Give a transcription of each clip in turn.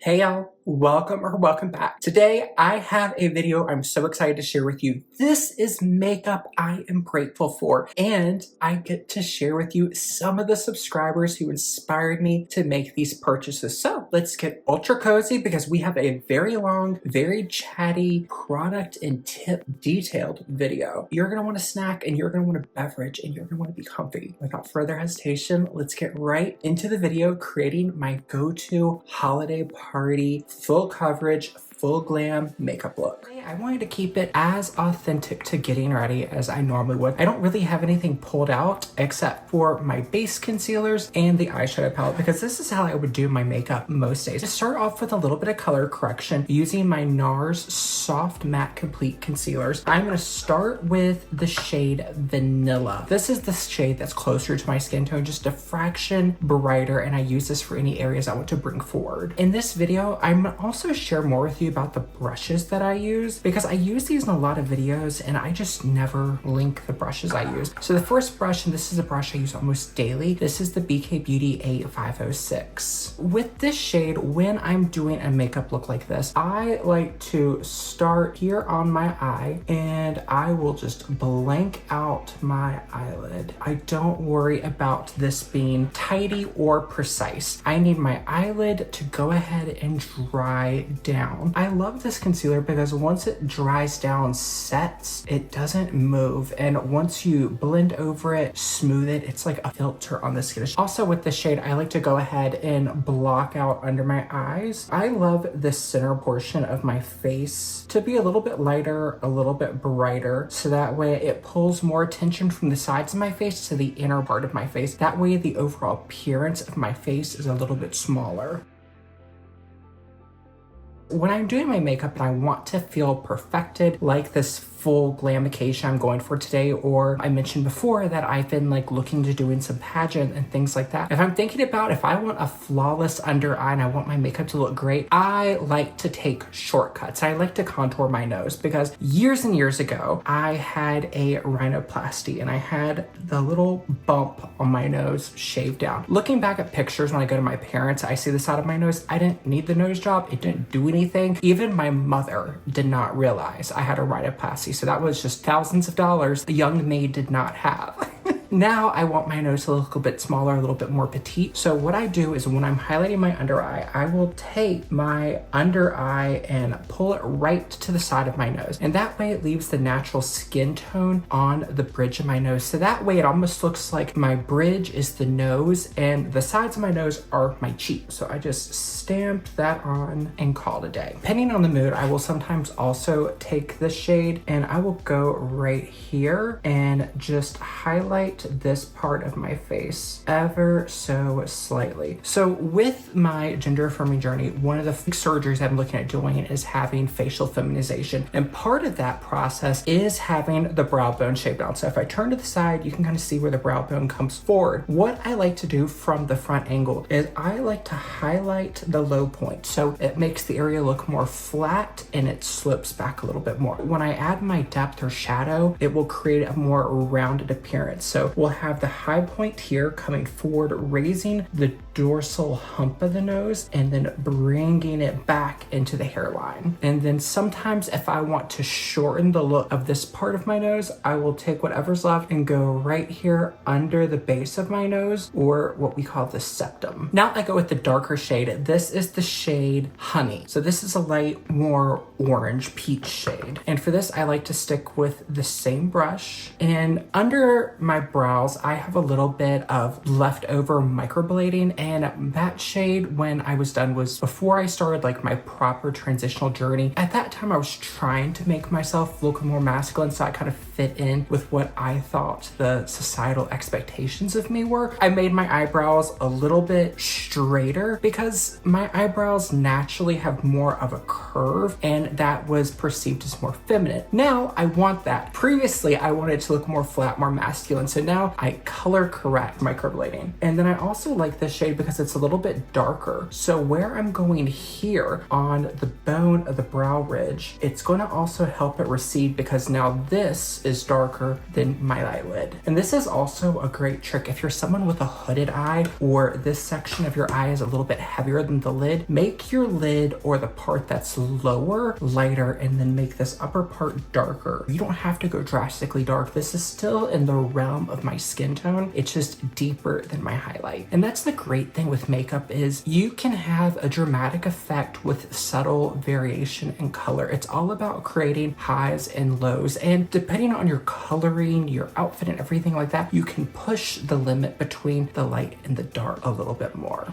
Hey y'all, welcome back. Today I have a video I'm so excited to share with you. This is makeup I am grateful for, and I get to share with you some of the subscribers who inspired me to make these purchases. So let's get ultra cozy because we have a very long, very chatty product and tip detailed video. You're gonna want a snack and you're gonna want a beverage and you're gonna want to be comfy. Without further hesitation, let's get right into the video creating my go-to holiday party, full coverage, full glam makeup look. I wanted to keep it as authentic to getting ready as I normally would. I don't really have anything pulled out except for my base concealers and the eyeshadow palette because this is how I would do my makeup most days. To start off with a little bit of color correction using my NARS Soft Matte Complete Concealers. I'm going to start with the shade Vanilla. This is the shade that's closer to my skin tone, just a fraction brighter, and I use this for any areas I want to bring forward. In this video, I'm going to also share more with you about the brushes that I use because I use these in a lot of videos and I just never link the brushes I use. So the first brush, and this is a brush I use almost daily, this is the BK Beauty 8506. With this shade, when I'm doing a makeup look like this, I like to start here on my eye and I will just blank out my eyelid. I don't worry about this being tidy or precise. I need my eyelid to go ahead and dry down. I love this concealer because once it dries down, sets, it doesn't move. And once you blend over it, smooth it, it's like a filter on the skin. Also with this shade, I like to go ahead and block out under my eyes. I love the center portion of my face to be a little bit lighter, a little bit brighter. So that way it pulls more attention from the sides of my face to the inner part of my face. That way the overall appearance of my face is a little bit smaller. When I'm doing my makeup and I want to feel perfected, like this full glam occasion I'm going for today, or I mentioned before that I've been like looking to doing some pageant and things like that. If I'm thinking about if I want a flawless under eye and I want my makeup to look great, I like to take shortcuts. I like to contour my nose because years and years ago, I had a rhinoplasty and I had the little bump on my nose shaved down. Looking back at pictures when I go to my parents, I see the side of my nose. I didn't need the nose job. It didn't do anything. Even my mother did not realize I had a rhinoplasty. So that was just thousands of dollars the young maid did not have. Now I want my nose to look a bit smaller, a little bit more petite. So what I do is when I'm highlighting my under eye, I will take my under eye and pull it right to the side of my nose. And that way it leaves the natural skin tone on the bridge of my nose. So that way it almost looks like my bridge is the nose and the sides of my nose are my cheeks. So I just stamped that on and call it a day. Depending on the mood, I will sometimes also take this shade and I will go right here and just highlight this part of my face ever so slightly. So with my gender affirming journey, one of the surgeries I'm looking at doing is having facial feminization. And part of that process is having the brow bone shaped down. So if I turn to the side, you can kind of see where the brow bone comes forward. What I like to do from the front angle is I like to highlight the low point. So it makes the area look more flat and it slopes back a little bit more. When I add my depth or shadow, it will create a more rounded appearance. So we'll have the high point here coming forward, raising the dorsal hump of the nose and then bringing it back into the hairline. And then sometimes if I want to shorten the look of this part of my nose, I will take whatever's left and go right here under the base of my nose, or what we call the septum. Now I go with the darker shade. This is the shade Honey. So this is a light, more orange peach shade. And for this, I like to stick with the same brush. And under my brows, I have a little bit of leftover microblading, and that shade when I was done was before I started like my proper transitional journey. At that time, I was trying to make myself look more masculine, so I kind of fit in with what I thought the societal expectations of me were. I made my eyebrows a little bit straighter because my eyebrows naturally have more of a curve curve, and that was perceived as more feminine. Now I want that. Previously, I wanted it to look more flat, more masculine. So now I color correct microblading. And then I also like this shade because it's a little bit darker. So where I'm going here on the bone of the brow ridge, it's going to also help it recede because now this is darker than my eyelid. And this is also a great trick if you're someone with a hooded eye, or this section of your eye is a little bit heavier than the lid. Make your lid, or the part that's lower, lighter, and then make this upper part darker. You don't have to go drastically dark. This is still in the realm of my skin tone. It's just deeper than my highlight. And that's the great thing with makeup, is you can have a dramatic effect with subtle variation in color. It's all about creating highs and lows, and depending on your coloring, your outfit, and everything like that, you can push the limit between the light and the dark a little bit more.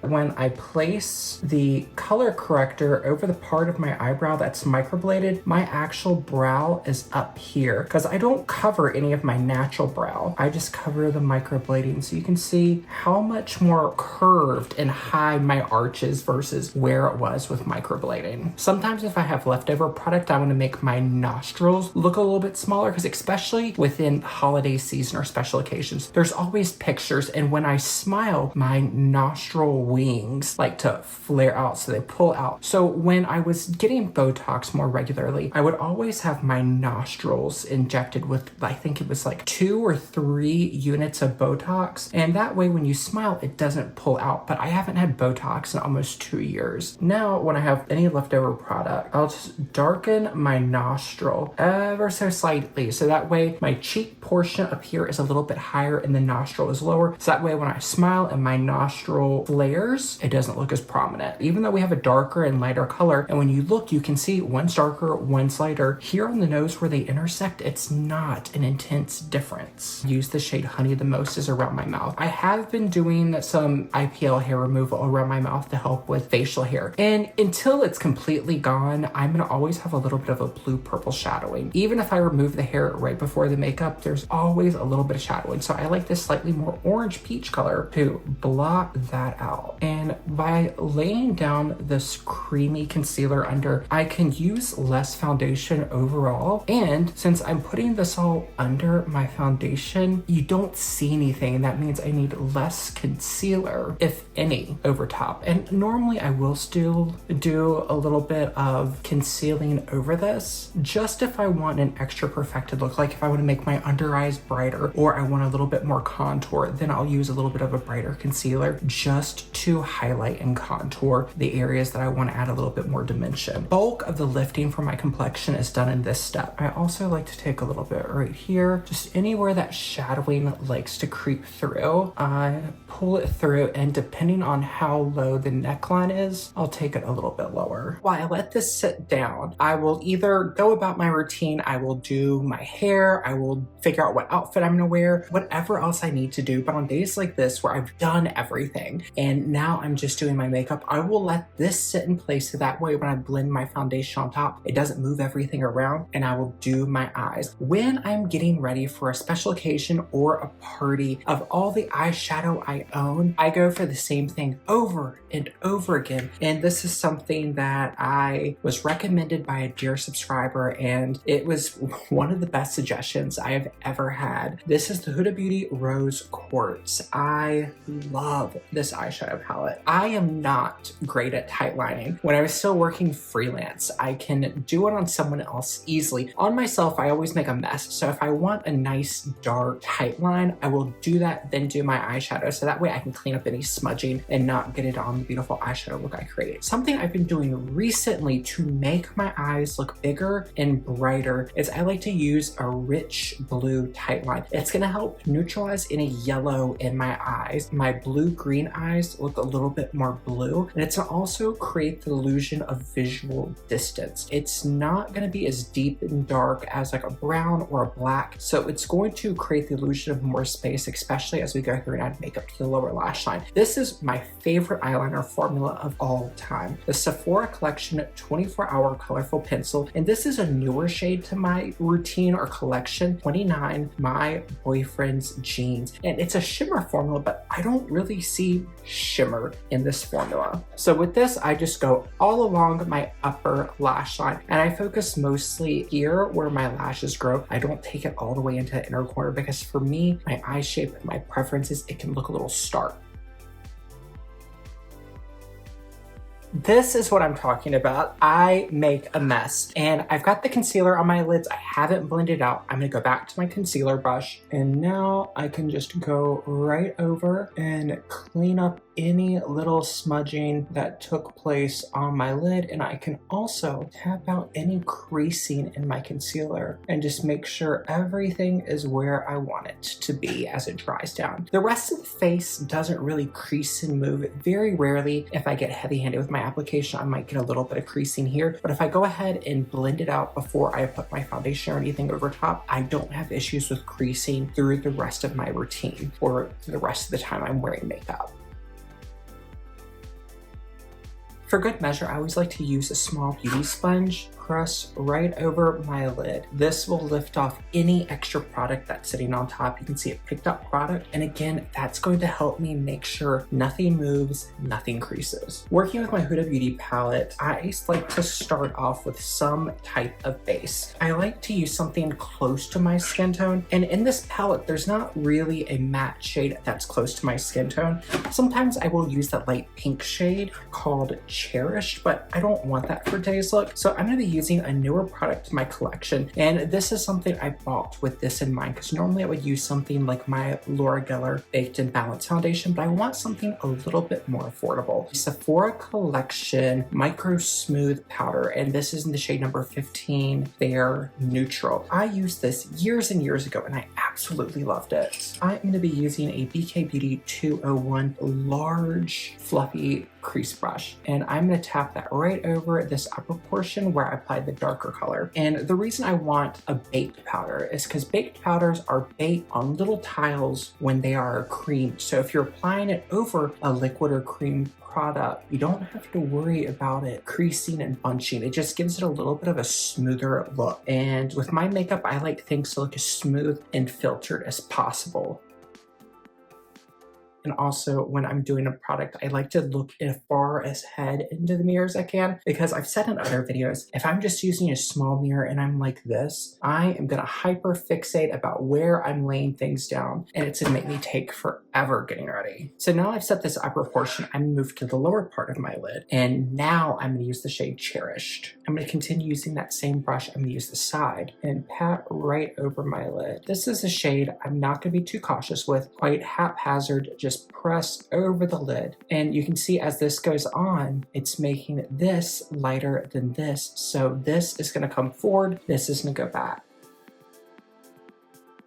When I place the color corrector over the part of my eyebrow that's microbladed, my actual brow is up here because I don't cover any of my natural brow. I just cover the microblading, so you can see how much more curved and high my arch is versus where it was with microblading. Sometimes if I have leftover product, I want to make my nostrils look a little bit smaller, because especially within holiday season or special occasions, there's always pictures, and when I smile, my nostril wings like to flare out, so they pull out. So when I was getting Botox more regularly, I would always have my nostrils injected with, I think it was like 2 or 3 units of Botox, and that way when you smile it doesn't pull out. But I haven't had Botox in almost 2 years. Now when I have any leftover product, I'll just darken my nostril ever so slightly, so that way my cheek portion up here is a little bit higher and the nostril is lower, so that way when I smile and my nostril flares, it doesn't look as prominent. Even though we have a darker and lighter color, and when you look, you can see one's darker, one's lighter. Here on the nose where they intersect, it's not an intense difference. Use the shade Honey the most is around my mouth. I have been doing some IPL hair removal around my mouth to help with facial hair. And until it's completely gone, I'm gonna always have a little bit of a blue-purple shadowing. Even if I remove the hair right before the makeup, there's always a little bit of shadowing. So I like this slightly more orange peach color to block that out. And by laying down this creamy concealer under, I can use less foundation overall. And since I'm putting this all under my foundation, you don't see anything. And that means I need less concealer, if any, over top. And normally I will still do a little bit of concealing over this, just if I want an extra perfected look. Like if I want to make my under eyes brighter, or I want a little bit more contour, then I'll use a little bit of a brighter concealer just to highlight and contour the areas that I want to add a little bit more dimension. Bulk of the lifting for my complexion is done in this step. I also like to take a little bit right here, just anywhere that shadowing likes to creep through. I pull it through, and depending on how low the neckline is, I'll take it a little bit lower. While I let this sit down, I will either go about my routine, I will do my hair, I will figure out what outfit I'm gonna wear, whatever else I need to do. But on days like this where I've done everything and now I'm just doing my makeup, I will let this sit in place, so that way when I blend my foundation on top, it doesn't move everything around, and I will do my eyes. When I'm getting ready for a special occasion or a party, of all the eyeshadow I own, I go for the same thing over and over again. And this is something that I was recommended by a dear subscriber, and it was one of the best suggestions I have ever had. This is the Huda Beauty Rose Quartz. I love this eyeshadow palette. I am not great at tight lining. When I was still working freelance, I can do it on someone else easily. On myself, I always make a mess. So if I want a nice dark tight line, I will do that, then do my eyeshadow. So that way I can clean up any smudging and not get it on the beautiful eyeshadow look I created. Something I've been doing recently to make my eyes look bigger and brighter is I like to use a rich blue tight line. It's gonna help neutralize any yellow in my eyes. My blue-green eyes look a little bit more blue, and it's gonna also create the illusion of visual distance. It's not gonna be as deep and dark as like a brown or a black, so it's going to create the illusion of more space, especially as we go through and add makeup to the lower lash line. This is my favorite eyeliner formula of all time, the Sephora Collection 24-Hour Colorful Pencil, and this is a newer shade to my routine or collection, 29, My Boyfriend's Jeans. And it's a shimmer formula, but I don't really see shimmer in this formula. So with this, I just go all along my upper lash line, and I focus mostly here where my lashes grow. I don't take it all the way into the inner corner because for me, my eye shape and my preferences, it can look a little stark. This is what I'm talking about. I make a mess, and I've got the concealer on my lids. I haven't blended out. I'm gonna go back to my concealer brush, and now I can just go right over and clean up any little smudging that took place on my lid, and I can also tap out any creasing in my concealer and just make sure everything is where I want it to be as it dries down. The rest of the face doesn't really crease and move. Very rarely, if I get heavy-handed with my application, I might get a little bit of creasing here, but if I go ahead and blend it out before I put my foundation or anything over top, I don't have issues with creasing through the rest of my routine or the rest of the time I'm wearing makeup. For good measure, I always like to use a small beauty sponge, press right over my lid. This will lift off any extra product that's sitting on top. You can see it picked up product, and again, that's going to help me make sure nothing moves, nothing creases. Working with my Huda Beauty palette, I like to start off with some type of base. I like to use something close to my skin tone, and in this palette, there's not really a matte shade that's close to my skin tone. Sometimes I will use that light pink shade called Cherished, but I don't want that for today's look, so I'm gonna be using a newer product in my collection, and this is something I bought with this in mind because normally I would use something like my Laura Geller Baked and Balanced foundation, but I want something a little bit more affordable. Sephora Collection Micro Smooth Powder, and this is in the shade number 15 Fair Neutral. I used this years and years ago, and I absolutely loved it. I'm going to be using a BK Beauty 201 large fluffy crease brush, and I'm going to tap that right over this upper portion where I applied the darker color. And the reason I want a baked powder is because baked powders are baked on little tiles when they are cream. So if you're applying it over a liquid or cream product, you don't have to worry about it creasing and bunching. It just gives it a little bit of a smoother look. And with my makeup, I like things to look as smooth and filtered as possible. And also when I'm doing a product, I like to look as far ahead into the mirror as I can, because I've said in other videos, if I'm just using a small mirror and I'm like this, I am gonna hyper fixate about where I'm laying things down, and it's gonna make me take forever getting ready. So now I've set this upper portion, I'm gonna move to the lower part of my lid, and now I'm gonna use the shade Cherished. I'm gonna continue using that same brush. I'm gonna use the side and pat right over my lid. This is a shade I'm not gonna be too cautious with, quite haphazard, just press over the lid. And you can see as this goes on, it's making this lighter than this. So this is gonna come forward, this is gonna go back.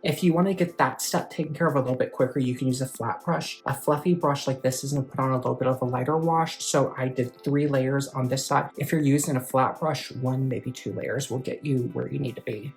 If you want to get that step taken care of a little bit quicker, you can use a flat brush. A fluffy brush like this is going to put on a little bit of a lighter wash, so I did 3 layers on this side. If you're using a flat brush, 1, maybe 2 layers will get you where you need to be.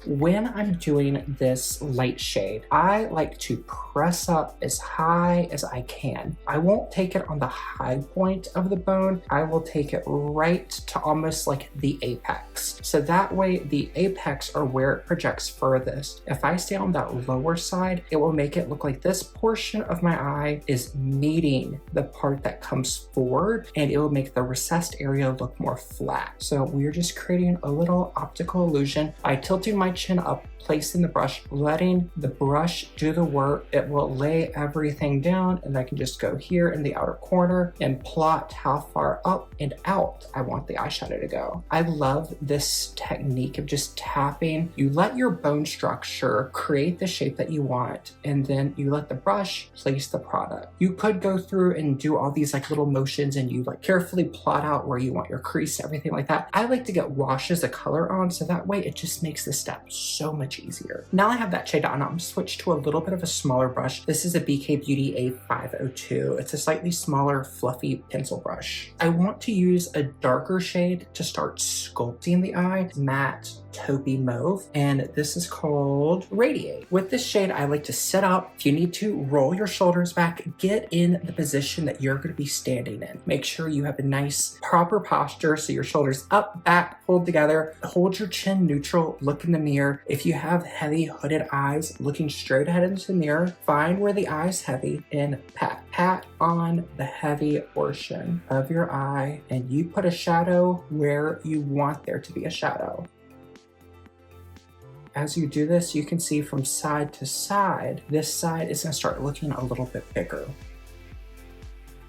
When I'm doing this light shade, I like to press up as high as I can. I won't take it on the high point of the bone. I will take it right to almost like the apex. So that way the apex are where it projects furthest. If I stay on that lower side, it will make it look like this portion of my eye is meeting the part that comes forward, and it will make the recessed area look more flat. So we're just creating a little optical illusion by tilting my chin up, placing the brush, letting the brush do the work. It will lay everything down, and I can just go here in the outer corner and plot how far up and out I want the eyeshadow to go. I love this technique of just tapping. You let your bone structure create the shape that you want, and then you let the brush place the product. You could go through and do all these like little motions, and you like carefully plot out where you want your crease and everything like that. I like to get washes of color on, so that way it just makes the step so much easier. Now I have that shade on, I'm gonna switch to a little bit of a smaller brush. This is a BK Beauty A502. It's a slightly smaller, fluffy pencil brush. I want to use a darker shade to start sculpting the eye, matte taupey mauve, and this is called Radiate. With this shade, I like to sit up. If you need to, roll your shoulders back, get in the position that you're going to be standing in. Make sure you have a nice, proper posture, so your shoulders up, back, pulled together. Hold your chin neutral, look in the mirror. If you have heavy hooded eyes, looking straight ahead into the mirror, find where the eye's heavy and pat. Pat on the heavy portion of your eye, and you put a shadow where you want there to be a shadow. As you do this, you can see from side to side, this side is going to start looking a little bit bigger.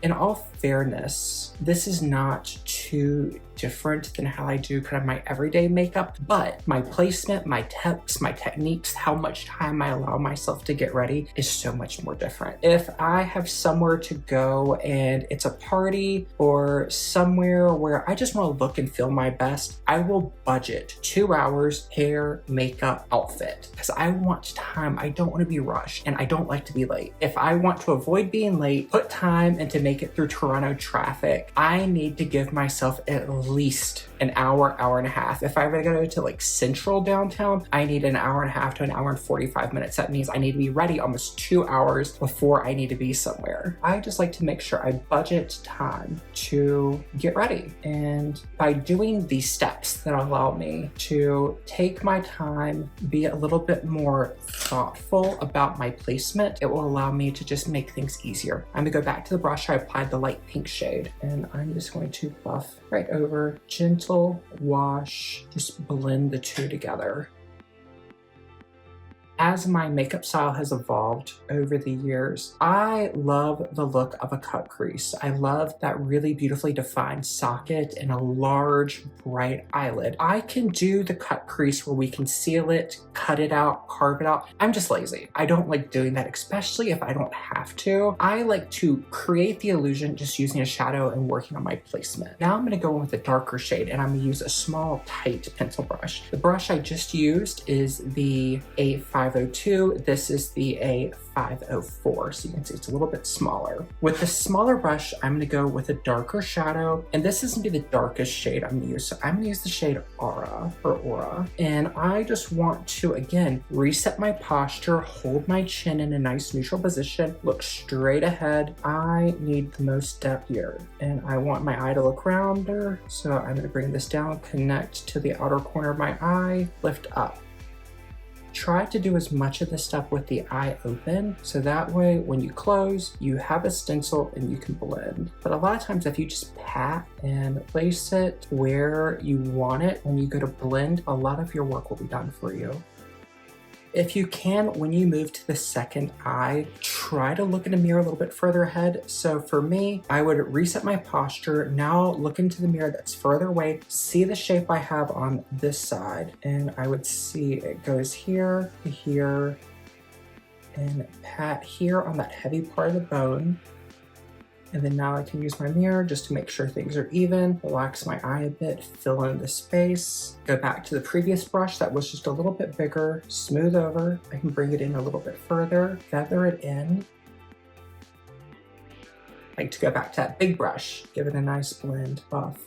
In all fairness, this is not too different than how I do kind of my everyday makeup, but my placement, my tips, my techniques, how much time I allow myself to get ready is so much more different. If I have somewhere to go and it's a party or somewhere where I just want to look and feel my best, I will budget 2 hours hair, makeup, outfit, because I want time. I don't want to be rushed and I don't like to be late. If I want to avoid being late, put time and to make it through Toronto traffic, I need to give myself at least an hour, hour and a half. If I were to go to like central downtown, I need an hour and a half to an hour and 45 minutes. That means I need to be ready almost 2 hours before I need to be somewhere. I just like to make sure I budget time to get ready. And by doing these steps that allow me to take my time, be a little bit more thoughtful about my placement, it will allow me to just make things easier. I'm gonna go back to the brush. I applied the light pink shade, and I'm just going to buff right over, gentle wash, just blend the two together. As my makeup style has evolved over the years, I love the look of a cut crease. I love that really beautifully defined socket and a large, bright eyelid. I can do the cut crease where we can seal it, cut it out, carve it out. I'm just lazy. I don't like doing that, especially if I don't have to. I like to create the illusion just using a shadow and working on my placement. Now I'm gonna go in with a darker shade, and I'm gonna use a small, tight pencil brush. The brush I just used is the A502. This is the A504, so you can see it's a little bit smaller. With the smaller brush, I'm going to go with a darker shadow, and this is going to be the darkest shade I'm going to use. So I'm going to use the shade Aura, and I just want to, again, reset my posture, hold my chin in a nice neutral position, look straight ahead. I need the most depth here, and I want my eye to look rounder, so I'm going to bring this down, connect to the outer corner of my eye, lift up. Try to do as much of this stuff with the eye open, so that way when you close, you have a stencil and you can blend. But a lot of times if you just pat and place it where you want it, when you go to blend, a lot of your work will be done for you. If you can, when you move to the second eye, try to look in the mirror a little bit further ahead. So for me, I would reset my posture, now look into the mirror that's further away, see the shape I have on this side, and I would see it goes here to here, and pat here on that heavy part of the bone. And then now I can use my mirror just to make sure things are even, relax my eye a bit, fill in the space, go back to the previous brush that was just a little bit bigger, smooth over. I can bring it in a little bit further, feather it in. I like to go back to that big brush, give it a nice blend, buff.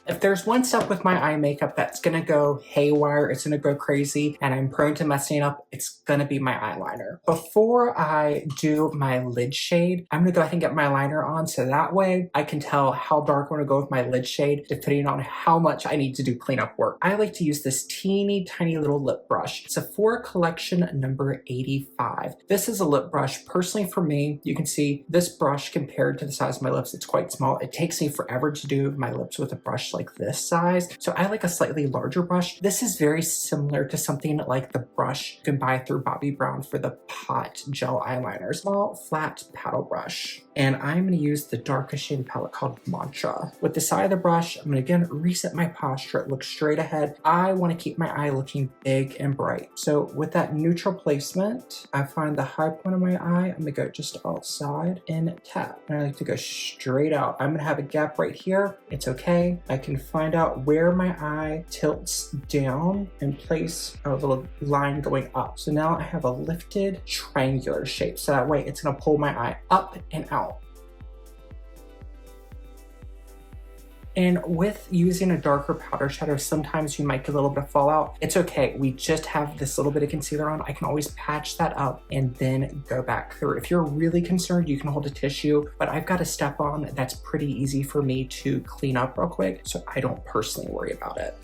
If there's one step with my eye makeup that's gonna go haywire, it's gonna go crazy, and I'm prone to messing up, it's gonna be my eyeliner. Before I do my lid shade, I'm gonna go ahead and get my liner on, so that way I can tell how dark I wanna go with my lid shade, depending on how much I need to do cleanup work. I like to use this teeny tiny little lip brush. It's a Sephora collection number 85. This is a lip brush, personally for me, you can see this brush compared to the size of my lips, it's quite small. It takes me forever to do my lips with a brush like this size, so I like a slightly larger brush. This is very similar to something like the brush you can buy through Bobbi Brown for the pot gel eyeliners. Small, flat paddle brush. And I'm going to use the darkest shade palette called Mantra. With the side of the brush, I'm going to again reset my posture, look straight ahead. I want to keep my eye looking big and bright. So with that neutral placement, I find the high point of my eye, I'm going to go just outside and tap. And I like to go straight out. I'm going to have a gap right here. It's okay. I can find out where my eye tilts down and place a little line going up. So now I have a lifted triangular shape. So that way it's going to pull my eye up and out. And with using a darker powder shadow, sometimes you might get a little bit of fallout. It's okay, we just have this little bit of concealer on. I can always patch that up and then go back through. If you're really concerned, you can hold a tissue, but I've got a step on that's pretty easy for me to clean up real quick, so I don't personally worry about it.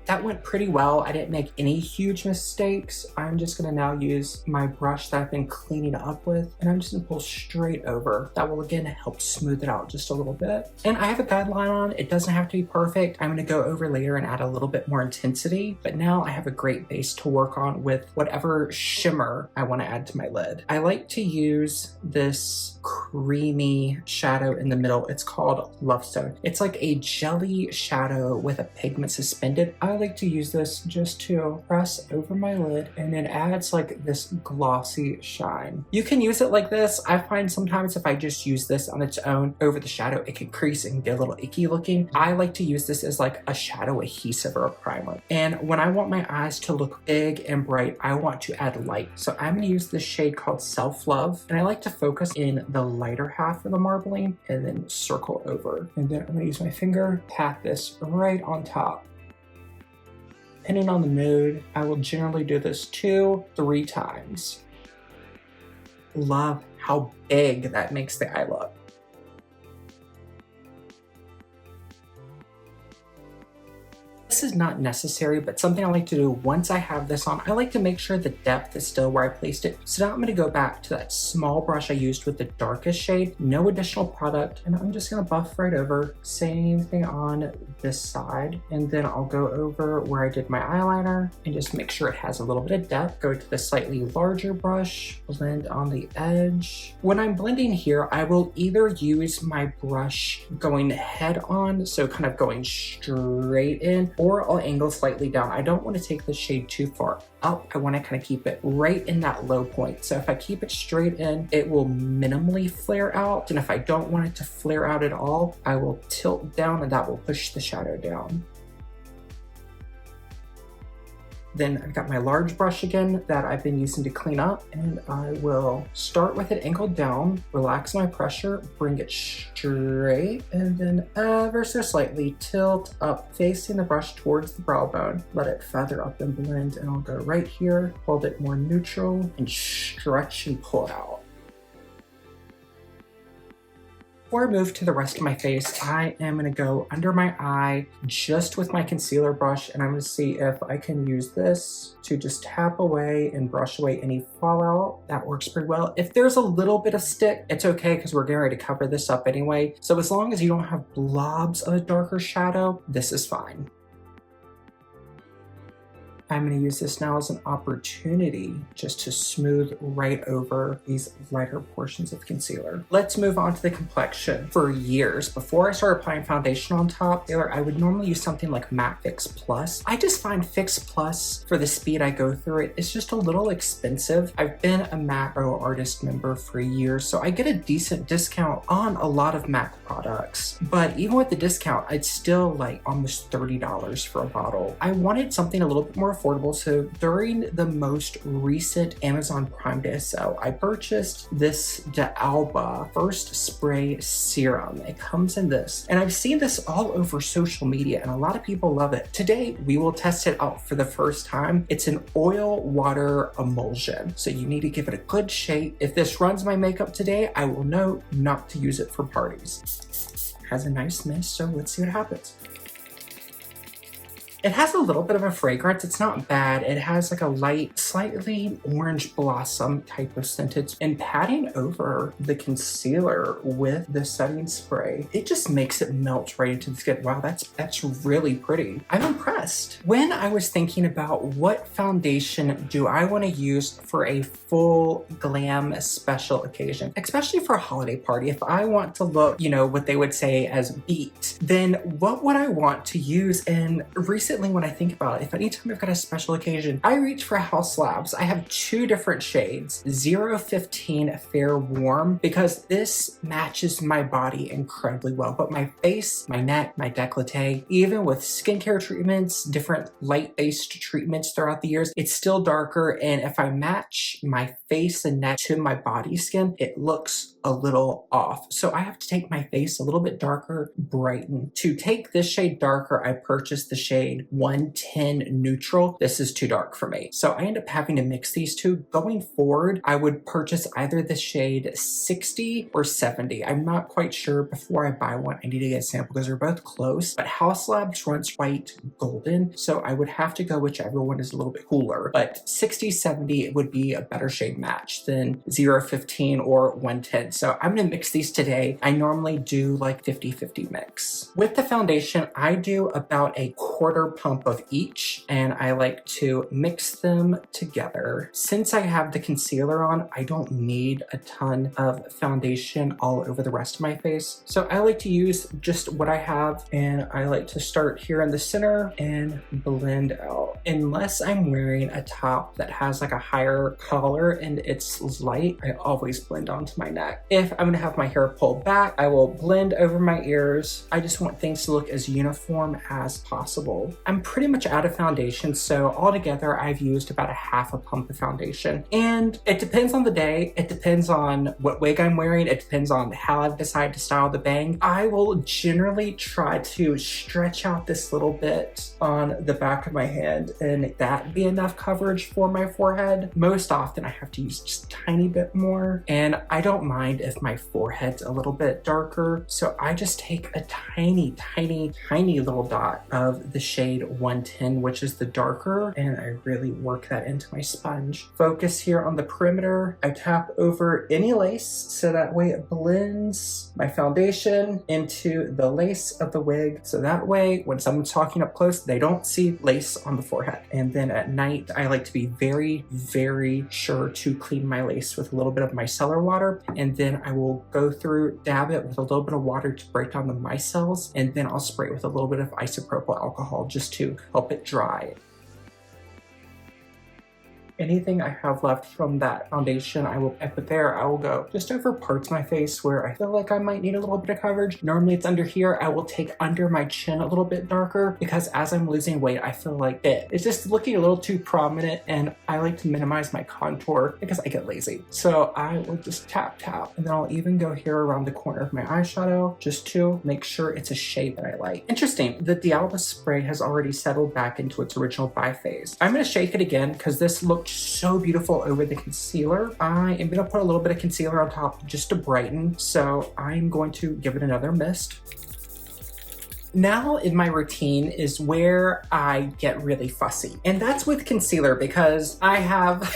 That went pretty well. I didn't make any huge mistakes. I'm just gonna now use my brush that I've been cleaning up with, and I'm just gonna pull straight over. That will again help smooth it out just a little bit. And I have a guideline on, it doesn't have to be perfect. I'm gonna go over later and add a little bit more intensity, but now I have a great base to work on with whatever shimmer I wanna add to my lid. I like to use this creamy shadow in the middle. It's called Lovestone. It's like a jelly shadow with a pigment suspended. I like to use this just to press over my lid, and it adds like this glossy shine. You can use it like this. I find sometimes if I just use this on its own over the shadow, it can crease and get a little icky looking. I like to use this as like a shadow adhesive or a primer. And when I want my eyes to look big and bright, I want to add light. So I'm gonna use this shade called Self Love, and I like to focus in the lighter half of the marbling and then circle over. And then I'm gonna use my finger, pat this right on top. Depending on the mood, I will generally do this 2-3 times. Love how big that makes the eye look. This is not necessary, but something I like to do once I have this on, I like to make sure the depth is still where I placed it. So now I'm gonna go back to that small brush I used with the darkest shade, no additional product, and I'm just gonna buff right over. Same thing on this side, and then I'll go over where I did my eyeliner and just make sure it has a little bit of depth. Go to the slightly larger brush, blend on the edge. When I'm blending here, I will either use my brush going head on, so kind of going straight in, or I'll angle slightly down. I don't want to take the shade too far up. I want to kind of keep it right in that low point. So if I keep it straight in, it will minimally flare out. And if I don't want it to flare out at all, I will tilt down and that will push the shadow down. Then I've got my large brush again that I've been using to clean up, and I will start with it angled down, relax my pressure, bring it straight, and then ever so slightly tilt up, facing the brush towards the brow bone. Let it feather up and blend, and I'll go right here, hold it more neutral, and stretch and pull it out. Before I move to the rest of my face, I am gonna go under my eye just with my concealer brush, and I'm gonna see if I can use this to just tap away and brush away any fallout. That works pretty well. If there's a little bit of stick, it's okay because we're getting ready to cover this up anyway. So as long as you don't have blobs of a darker shadow, this is fine. I'm going to use this now as an opportunity just to smooth right over these lighter portions of concealer. Let's move on to the complexion. For years, before I started applying foundation on top, I would normally use something like Matte Fix Plus. I just find Fix Plus, for the speed I go through it, it's just a little expensive. I've been a MAC Pro Artist member for years, so I get a decent discount on a lot of MAC products. But even with the discount, it's still like almost $30 for a bottle. I wanted something a little bit more affordable, so during the most recent Amazon Prime Day sale, I purchased this D'Alba First Spray Serum. It comes in this, and I've seen this all over social media, and a lot of people love it. Today, we will test it out for the first time. It's an oil water emulsion, so you need to give it a good shake. If this runs my makeup today, I will know not to use it for parties. It has a nice mist, so let's see what happens. It has a little bit of a fragrance. It's not bad. It has like a light, slightly orange blossom type of scent. And patting over the concealer with the setting spray, it just makes it melt right into the skin. Wow, that's really pretty. I'm impressed. When I was thinking about what foundation do I want to use for a full glam special occasion, especially for a holiday party, if I want to look, you know, what they would say as beat, then what would I want to use? And recent recently, when I think about it, if anytime I've got a special occasion, I reach for Haus Labs. I have 2 different shades, 015 Fair Warm, because this matches my body incredibly well. But my face, my neck, my décolleté, even with skincare treatments, different light-based treatments throughout the years, it's still darker. And if I match my face and neck to my body skin, it looks a little off. So I have to take my face a little bit darker, brighten. To take this shade darker, I purchased the shade 110 Neutral. This is too dark for me. So I end up having to mix these two. Going forward, I would purchase either the shade 60 or 70. I'm not quite sure. Before I buy one, I need to get a sample because they're both close, but Haus Labs runs white golden. So I would have to go whichever one is a little bit cooler, but 60, 70 would be a better shade match than 015 or 110. So I'm gonna mix these today. I normally do like 50-50 mix. With the foundation, I do about a quarter pump of each, and I like to mix them together. Since I have the concealer on, I don't need a ton of foundation all over the rest of my face. So I like to use just what I have, and I like to start here in the center and blend out. Unless I'm wearing a top that has like a higher collar and it's light, I always blend onto my neck. If I'm gonna have my hair pulled back, I will blend over my ears. I just want things to look as uniform as possible. I'm pretty much out of foundation, so altogether I've used about a half a pump of foundation. And it depends on the day, it depends on what wig I'm wearing, it depends on how I've decided to style the bang. I will generally try to stretch out this little bit on the back of my hand and that be enough coverage for my forehead. Most often I have to use just a tiny bit more, and I don't mind if my forehead's a little bit darker, so I just take a tiny little dot of the shade 110, which is the darker, and I really work that into my sponge. Focus here on the perimeter. I tap over any lace so that way it blends my foundation into the lace of the wig, so that way when someone's talking up close, they don't see lace on the forehead. And then at night, I like to be very sure to clean my lace with a little bit of micellar water, and then I will go through, dab it with a little bit of water to break down the micelles, and then I'll spray it with a little bit of isopropyl alcohol just to help it dry. Anything I have left from that foundation, I put there. I will go just over parts of my face where I feel like I might need a little bit of coverage. Normally it's under here. I will take under my chin a little bit darker because as I'm losing weight, I feel like it's just looking a little too prominent, and I like to minimize my contour because I get lazy. So I will just tap, and then I'll even go here around the corner of my eyeshadow just to make sure it's a shade that I like. Interesting, the Dialga spray has already settled back into its original buy phase. I'm gonna shake it again because this looks so beautiful over the concealer. I am gonna put a little bit of concealer on top just to brighten, so I'm going to give it another mist. Now in my routine is where I get really fussy, and that's with concealer because I have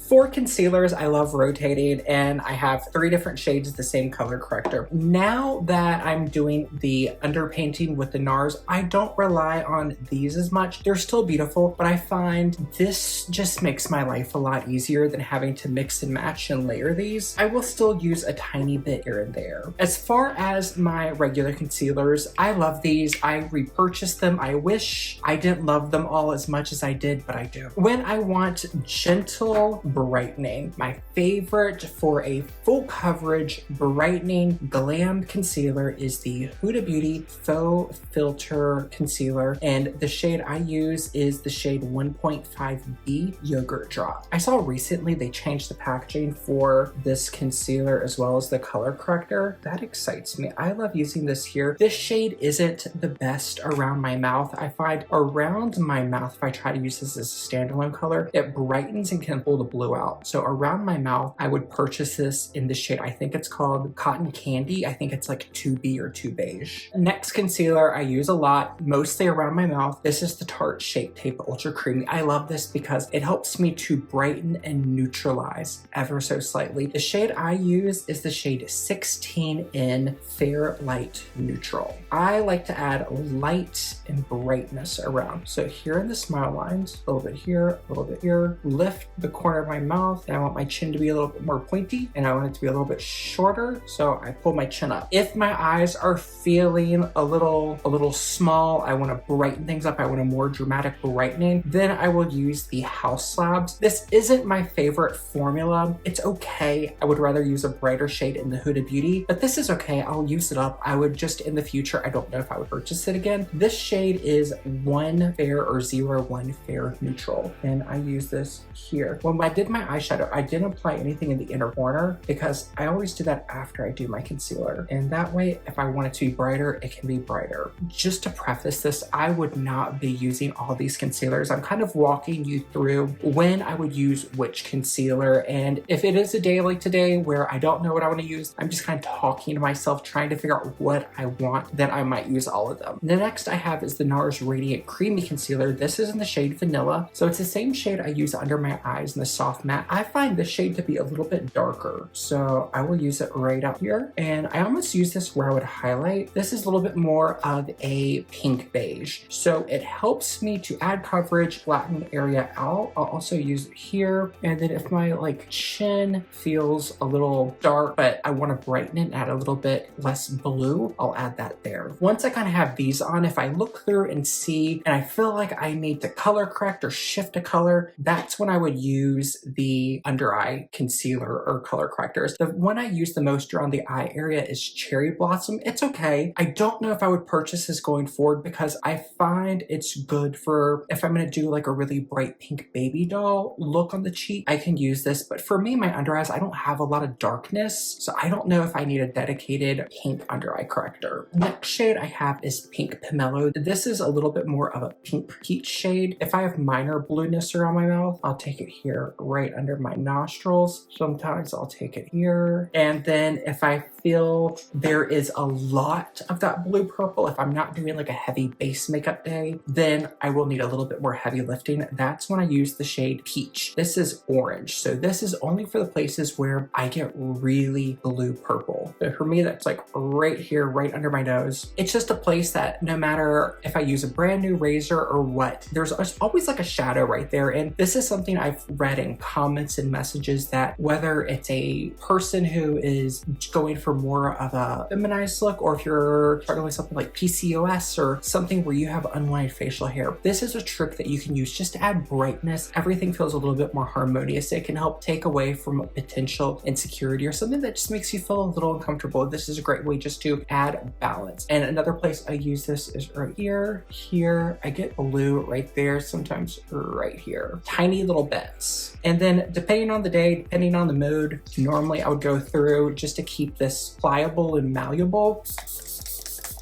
4 concealers I love rotating, and I have 3 different shades of the same color corrector. Now that I'm doing the underpainting with the NARS, I don't rely on these as much. They're still beautiful, but I find this just makes my life a lot easier than having to mix and match and layer these. I will still use a tiny bit here and there. As far as my regular concealers, I love these. I repurchased them. I wish I didn't love them all as much as I did, but I do. When I want gentle brightening, my favorite for a full coverage brightening glam concealer is the Huda Beauty Faux Filter Concealer, and the shade I use is the shade 1.5B Yogurt Drop. I saw recently they changed the packaging for this concealer as well as the color corrector. That excites me. I love using this here. This shade isn't the best around my mouth. I find around my mouth, if I try to use this as a standalone color, it brightens and can pull the blue out. So around my mouth, I would purchase this in the shade, I think it's called Cotton Candy. I think it's like 2B or 2 beige. Next concealer I use a lot, mostly around my mouth. This is the Tarte Shape Tape Ultra Creamy. I love this because it helps me to brighten and neutralize ever so slightly. The shade I use is the shade 16 in Fair Light Neutral. I like to add light and brightness around. So here in the smile lines, a little bit here, a little bit here, lift the corner of my my mouth, and I want my chin to be a little bit more pointy, and I want it to be a little bit shorter, so I pull my chin up. If my eyes are feeling a little small, I want to brighten things up, I want a more dramatic brightening, then I will use the Haus slabs. This isn't my favorite formula. It's okay. I would rather use a brighter shade in the Huda Beauty, but this is okay. I'll use it up. I would just, in the future, I don't know if I would purchase it again. This shade is 1 Fair or 01 Fair Neutral, and I use this here. When I did my eyeshadow, I didn't apply anything in the inner corner because I always do that after I do my concealer, and that way, if I want it to be brighter, it can be brighter. Just to preface this, I would not be using all these concealers. I'm kind of walking you through when I would use which concealer, and if it is a day like today where I don't know what I want to use, I'm just kind of talking to myself, trying to figure out what I want, then I might use all of them. The next I have is the NARS Radiant Creamy Concealer. This is in the shade Vanilla, so it's the same shade I use under my eyes in the soft matte. I find this shade to be a little bit darker, so I will use it right up here, and I almost use this where I would highlight. This is a little bit more of a pink beige, so it helps me to add coverage, flatten the area out. I'll also use it here, and then if my chin feels a little dark, but I want to brighten it and add a little bit less blue, I'll add that there. Once I kind of have these on, if I look through and see, and I feel like I need to color correct or shift a color, that's when I would use the under eye concealer or color correctors. The one I use the most around the eye area is Cherry Blossom. It's okay. I don't know if I would purchase this going forward because I find it's good for if I'm going to do a really bright pink baby doll look on the cheek, I can use this. But for me, my under eyes, I don't have a lot of darkness, so I don't know if I need a dedicated pink under eye corrector. Next shade I have is Pink Pomelo. This is a little bit more of a pink peach shade. If I have minor blueness around my mouth, I'll take it here right under my nostrils. Sometimes I'll take it here. And then if I feel there is a lot of that blue purple, if I'm not doing a heavy base makeup day, then I will need a little bit more heavy lifting. That's when I use the shade Peach. This is orange, so this is only for the places where I get really blue purple. So for me, that's right here, right under my nose. It's just a place that no matter if I use a brand new razor or what, there's always a shadow right there. And this is something I've read in comments and messages that whether it's a person who is going for more of a feminized look, or if you're struggling with something like PCOS or something where you have unwanted facial hair, this is a trick that you can use just to add brightness. Everything feels a little bit more harmonious. It can help take away from a potential insecurity or something that just makes you feel a little uncomfortable. This is a great way just to add balance. And another place I use this is right here. Here, I get blue right there, sometimes right here. Tiny little bits. And then depending on the day, depending on the mood, normally I would go through just to keep this pliable and malleable.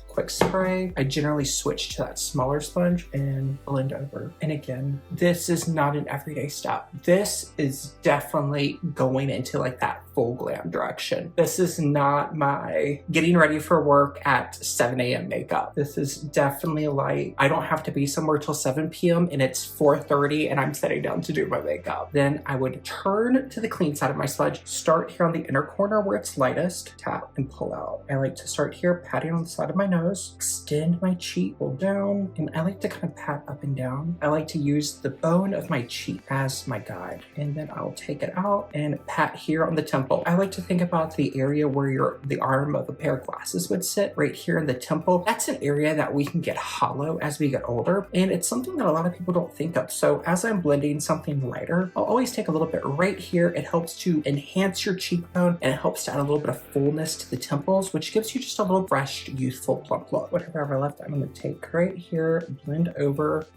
Quick spray. I generally switch to that smaller sponge and blend over. And again, this is not an everyday step. This is definitely going into that full glam direction. This is not my getting ready for work at 7 a.m. makeup. This is definitely I don't have to be somewhere till 7 p.m. and it's 4:30 and I'm sitting down to do my makeup. Then I would turn to the clean side of my sponge, start here on the inner corner where it's lightest, tap and pull out. I like to start here, patting on the side of my nose, extend my cheek, pull down, and I like to kind of pat up and down. I like to use the bone of my cheek as my guide, and then I'll take it out and pat here on the temple. I like to think about the area where the arm of a pair of glasses would sit, right here in the temple. That's an area that we can get hollow as we get older, and it's something that a lot of people don't think of. So as I'm blending something lighter, I'll always take a little bit right here. It helps to enhance your cheekbone, and it helps to add a little bit of fullness to the temples, which gives you just a little fresh, youthful, plump look. Whatever I have left, I'm going to take right here, blend over,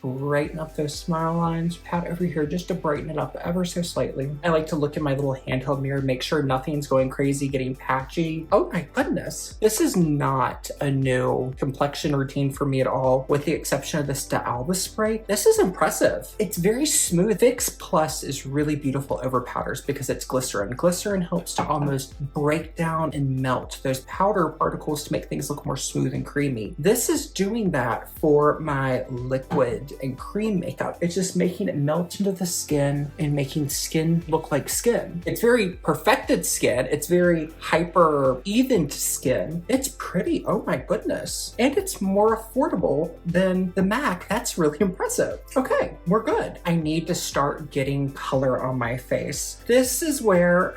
brighten up those smile lines, pat over here just to brighten it up ever so slightly. I like to look in my little handheld mirror, make sure nothing's going crazy, getting patchy. Oh my goodness. This is not a new complexion routine for me at all, with the exception of this De Alba spray. This is impressive. It's very smooth. Fix Plus is really beautiful over powders because it's glycerin. Glycerin helps to almost break down and melt those powder particles to make things look more smooth and creamy. This is doing that for my liquid paint and cream makeup. It's just making it melt into the skin and making skin look like skin. It's very perfected skin. It's very hyper evened skin. It's pretty, oh my goodness. And it's more affordable than the MAC. That's really impressive. Okay, we're good. I need to start getting color on my face. This is where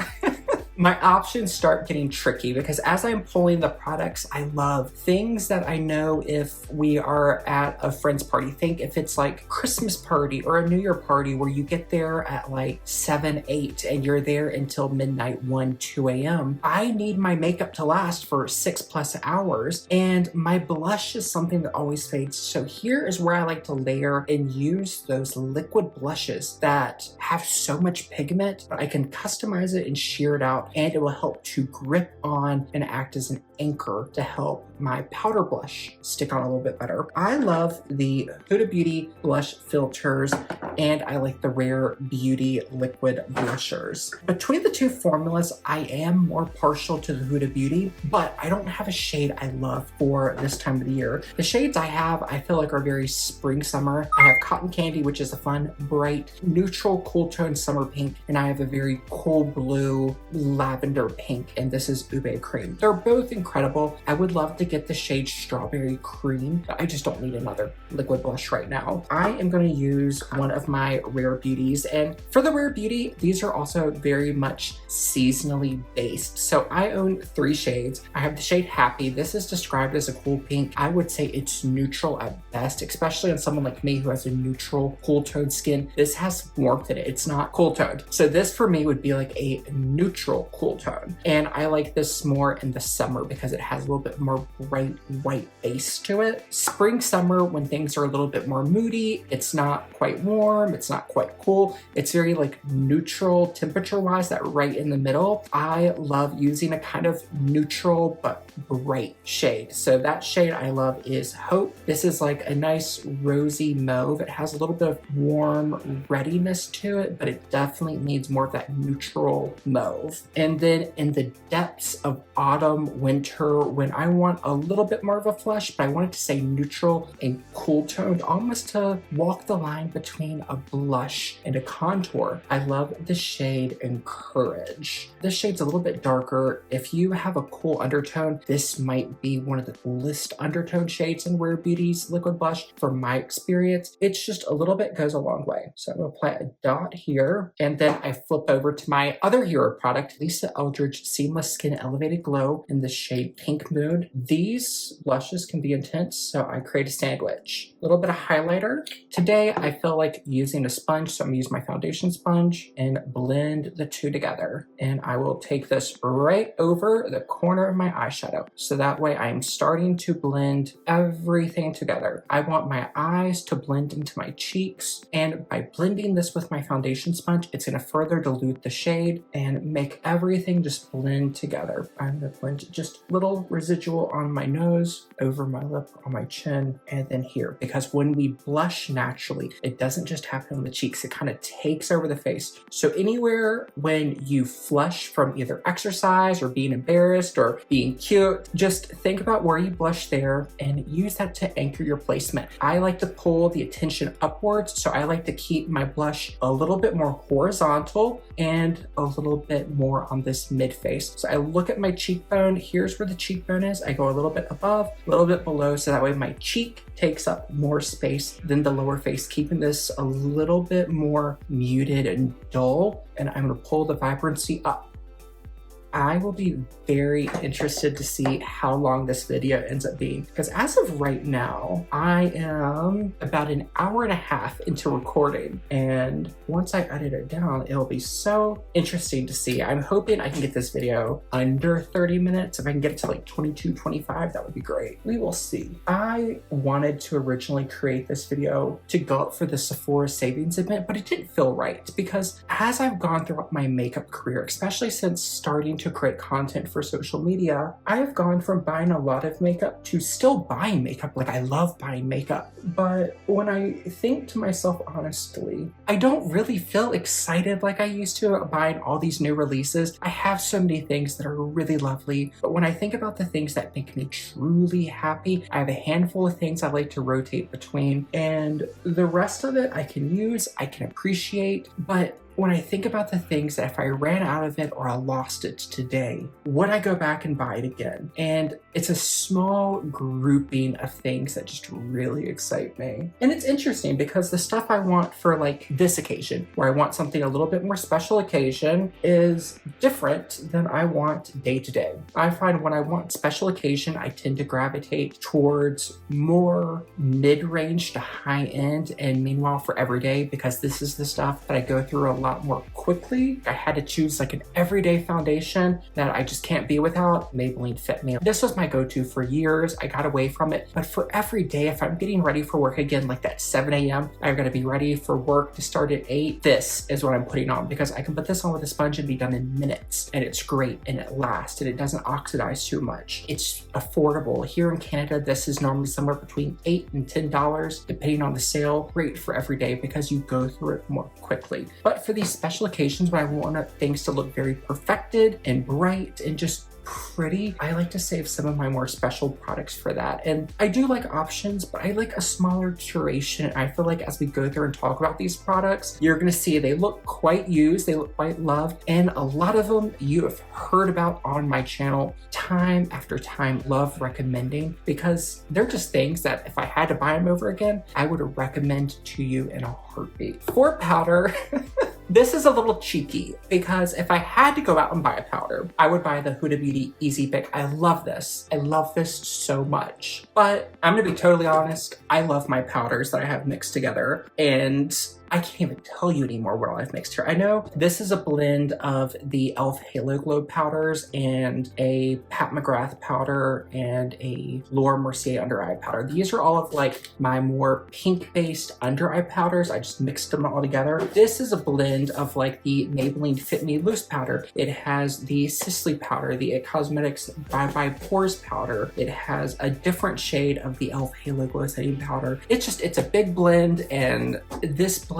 my options start getting tricky, because as I'm pulling the products I love, things that I know if we are at a friend's party, think if it's like Christmas party or a New Year party where you get there at like 7, 8 and you're there until midnight, 1, 2 a.m. I need my makeup to last for 6+ hours, and my blush is something that always fades. So here is where I like to layer and use those liquid blushes that have so much pigment, but I can customize it and sheer it out, and it will help to grip on and act as an anchor to help my powder blush stick on a little bit better. I love the Huda Beauty blush filters, and I like the Rare Beauty liquid blushers. Between the two formulas, I am more partial to the Huda Beauty, but I don't have a shade I love for this time of the year. The shades I have, I feel like are very spring summer. I have Cotton Candy, which is a fun, bright, neutral, cool tone summer pink, and I have a very cool blue, lavender pink, and this is Ube Cream. They're both incredible. I would love to get the shade Strawberry Cream, but I just don't need another liquid blush right now. I am going to use one of my Rare Beauties, and for the Rare Beauty, these are also very much seasonally based. So I own 3 shades. I have the shade Happy. This is described as a cool pink. I would say it's neutral at best, especially on someone like me who has a neutral, cool toned skin. This has warmth in it. It's not cool toned. So this for me would be like a neutral cool tone. And I like this more in the summer because it has a little bit more bright white base to it. Spring, summer, when things are a little bit more moody, it's not quite warm, it's not quite cool. It's very like neutral temperature wise, that right in the middle. I love using a kind of neutral but bright shade. So that shade I love is Hope. This is like a nice rosy mauve. It has a little bit of warm readiness to it, but it definitely needs more of that neutral mauve. And then in the depths of autumn, winter, when I want a little bit more of a flush, but I want it to stay neutral and cool toned, almost to walk the line between a blush and a contour, I love the shade Encourage. This shade's a little bit darker. If you have a cool undertone, this might be one of the coolest undertone shades in Rare Beauty's liquid blush from my experience. It's just a little bit goes a long way. So I'm gonna apply a dot here, and then I flip over to my other hero product, Lisa Eldridge Seamless Skin Elevated Glow in the shade Pink Moon. These blushes can be intense, so I create a sandwich. A little bit of highlighter. Today, I feel like using a sponge, so I'm gonna use my foundation sponge and blend the two together. And I will take this right over the corner of my eyeshadow. So that way I am starting to blend everything together. I want my eyes to blend into my cheeks, and by blending this with my foundation sponge, it's gonna further dilute the shade and make everything just blend together. I'm gonna blend just little residual on my nose, over my lip, on my chin, and then here. Because when we blush naturally, it doesn't just happen on the cheeks, it kind of takes over the face. So anywhere when you flush from either exercise or being embarrassed or being cute, just think about where you blush there and use that to anchor your placement. I like to pull the attention upwards, so I like to keep my blush a little bit more horizontal and a little bit more on this mid face. So I look at my cheekbone, here's where the cheekbone is. I go a little bit above, a little bit below, so that way my cheek takes up more space than the lower face, keeping this a little bit more muted and dull. And I'm gonna pull the vibrancy up. I will be very interested to see how long this video ends up being, because as of right now, I am about an hour and a half into recording, and once I edit it down, it'll be so interesting to see. I'm hoping I can get this video under 30 minutes. If I can get it to like 22, 25, that would be great. We will see. I wanted to originally create this video to go up for the Sephora savings event, but it didn't feel right, because as I've gone throughout my makeup career, especially since starting to to create content for social media, I have gone from buying a lot of makeup to still buying makeup. Like, I love buying makeup. But when I think to myself honestly, I don't really feel excited like I used to buying all these new releases. I have so many things that are really lovely, but when I think about the things that make me truly happy, I have a handful of things I like to rotate between, and the rest of it I can use, I can appreciate, but when I think about the things that if I ran out of it or I lost it today, would I go back and buy it again? And it's a small grouping of things that just really excite me. And it's interesting because the stuff I want for like this occasion, where I want something a little bit more special occasion, is different than I want day to day. I find when I want special occasion, I tend to gravitate towards more mid-range to high-end, and meanwhile for everyday, because this is the stuff that I go through a lot more quickly. I had to choose like an everyday foundation that I just can't be without. Maybelline Fit Me. This was my go-to for years. I got away from it, but for every day, if I'm getting ready for work again, like that 7 a.m., I gotta be ready for work to start at 8. This is what I'm putting on because I can put this on with a sponge and be done in minutes, and it's great and it lasts and it doesn't oxidize too much. It's affordable. Here in Canada, this is normally somewhere between $8 and $10, depending on the sale. Great for every day because you go through it more quickly. But for these special occasions when I want things to look very perfected and bright and just pretty, I like to save some of my more special products for that. And I do like options, but I like a smaller curation. I feel like as we go through and talk about these products, you're gonna see they look quite used, they look quite loved, and a lot of them you have heard about on my channel time after time, love recommending, because they're just things that if I had to buy them over again, I would recommend to you in a heartbeat. For powder, this is a little cheeky because if I had to go out and buy a powder, I would buy the Huda Beauty Easy Pick. I love this. I love this so much. But I'm gonna be totally honest, I love my powders that I have mixed together, and I can't even tell you anymore what all I've mixed here. I know this is a blend of the e.l.f. Halo Glow powders and a Pat McGrath powder and a Laura Mercier under eye powder. These are all of like my more pink-based under eye powders. I just mixed them all together. This is a blend of like the Maybelline Fit Me loose powder. It has the Sisley powder, the It Cosmetics Bye Bye Pores powder. It has a different shade of the e.l.f. Halo Glow setting powder. It's a big blend, and this blend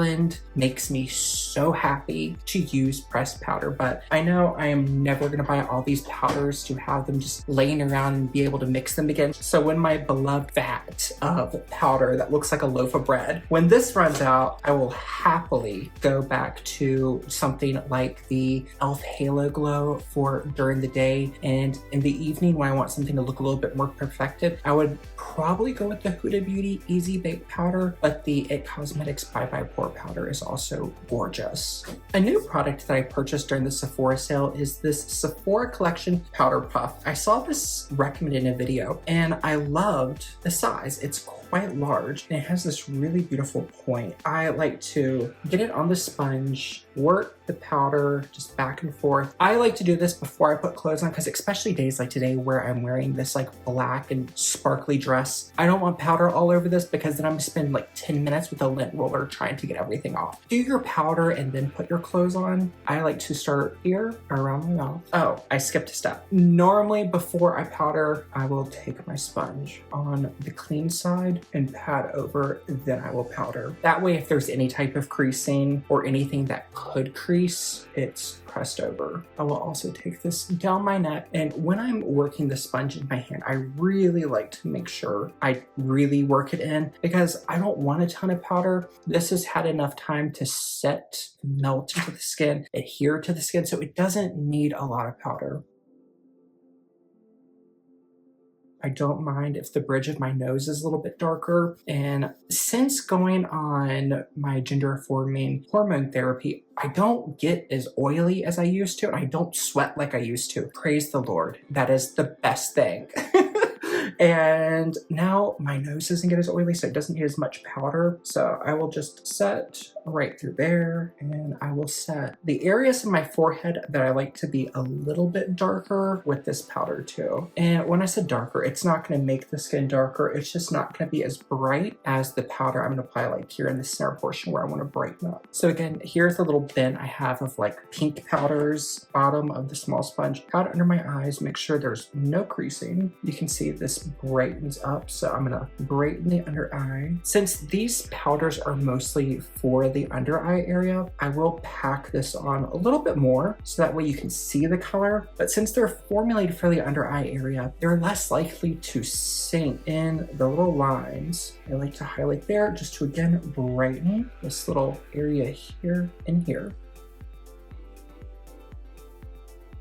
makes me so happy to use pressed powder. But I know I am never gonna buy all these powders to have them just laying around and be able to mix them again. So when my beloved vat of powder that looks like a loaf of bread, when this runs out, I will happily go back to something like the e.l.f. Halo Glow for during the day, and in the evening when I want something to look a little bit more perfected, I would probably go with the Huda Beauty Easy Bake powder, but the It Cosmetics Bye Bye Pore powder is also gorgeous. A new product that I purchased during the Sephora sale is this Sephora Collection Powder Puff. I saw this recommended in a video and I loved the size. It's quite large and it has this really beautiful point. I like to get it on the sponge, work the powder just back and forth. I like to do this before I put clothes on because especially days like today where I'm wearing this like black and sparkly dress, I don't want powder all over this because then I'm gonna spend like 10 minutes with a lint roller trying to get everything off. Do your powder and then put your clothes on. I like to start here around my mouth. Oh, I skipped a step. Normally before I powder, I will take my sponge on the clean side and pat over, then I will powder. That way if there's any type of creasing or anything that could crease, it's pressed over. I will also take this down my neck, and when I'm working the sponge in my hand, I really like to make sure I really work it in because I don't want a ton of powder. This has had enough time to set, melt into the skin, adhere to the skin, so it doesn't need a lot of powder. I don't mind if the bridge of my nose is a little bit darker. And since going on my gender-affirming hormone therapy, I don't get as oily as I used to, and I don't sweat like I used to. Praise the Lord. That is the best thing. And now my nose doesn't get as oily, so it doesn't need as much powder. So I will just set right through there, and I will set the areas in my forehead that I like to be a little bit darker with this powder too. And when I said darker, it's not going to make the skin darker. It's just not going to be as bright as the powder I'm going to apply like here in the center portion where I want to brighten up. So again, here's the little bin I have of like pink powders, bottom of the small sponge, powder under my eyes, make sure there's no creasing. You can see this brightens up, so I'm gonna brighten the under eye. Since these powders are mostly for the under eye area, I will pack this on a little bit more so that way you can see the color. But since they're formulated for the under eye area, they're less likely to sink in the little lines. I like to highlight there just to again brighten this little area here and here.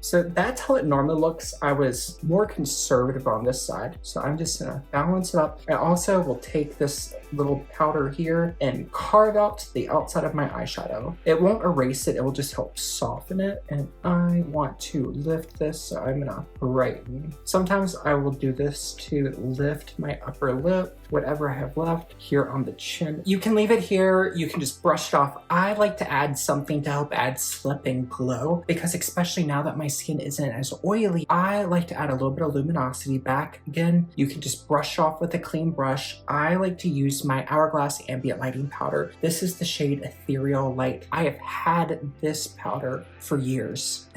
So that's how it normally looks. I was more conservative on this side, so I'm just gonna balance it up. I also will take this little powder here and carve out the outside of my eyeshadow. It won't erase it, it will just help soften it. And I want to lift this, so I'm gonna brighten. Sometimes I will do this to lift my upper lip, whatever I have left here on the chin. You can leave it here, you can just brush it off. I like to add something to help add slip and glow, because especially now that my skin isn't as oily, I like to add a little bit of luminosity back. Again, you can just brush off with a clean brush. I like to use my Hourglass Ambient Lighting Powder. This is the shade Ethereal Light. I have had this powder for years.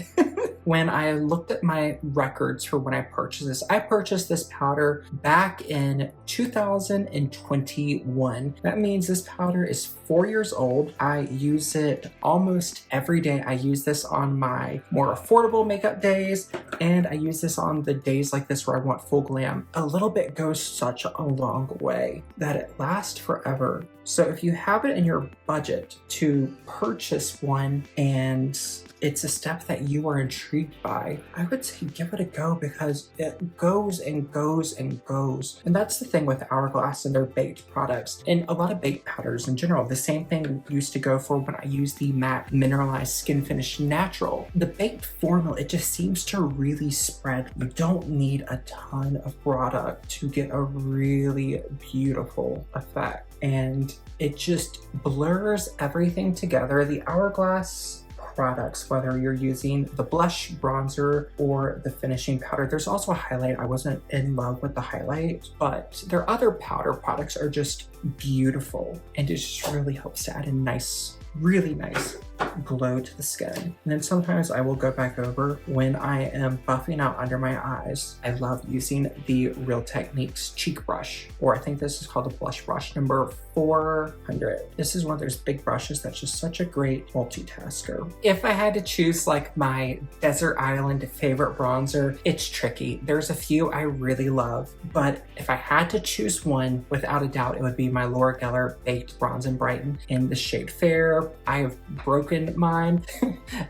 When I looked at my records for when I purchased this powder back in 2021. That means this powder is 4 years old. I use it almost every day. I use this on my more affordable makeup days, and I use this on the days like this where I want full glam. A little bit goes such a long way that it lasts forever. So if you have it in your budget to purchase one and it's a step that you are intrigued by, I would say give it a go, because it goes and goes and goes. And that's the thing with Hourglass and their baked products and a lot of baked powders in general. The same thing used to go for when I used the matte mineralized skin finish natural. The baked formula, it just seems to really spread. You don't need a ton of product to get a really beautiful effect. And it just blurs everything together. The Hourglass products, whether you're using the blush, bronzer, or the finishing powder. There's also a highlight. I wasn't in love with the highlight, but their other powder products are just beautiful, and it just really helps to add a nice, really nice glow to the skin. And then sometimes I will go back over when I am buffing out under my eyes. I love using the Real Techniques cheek brush, or I think this is called the blush brush number 400. This is one of those big brushes that's just such a great multitasker. If I had to choose like my desert island favorite bronzer, it's tricky. There's a few I really love, but if I had to choose one, without a doubt, it would be my Laura Geller Baked Bronze-n-Brighten in the shade Fair. I have broken mine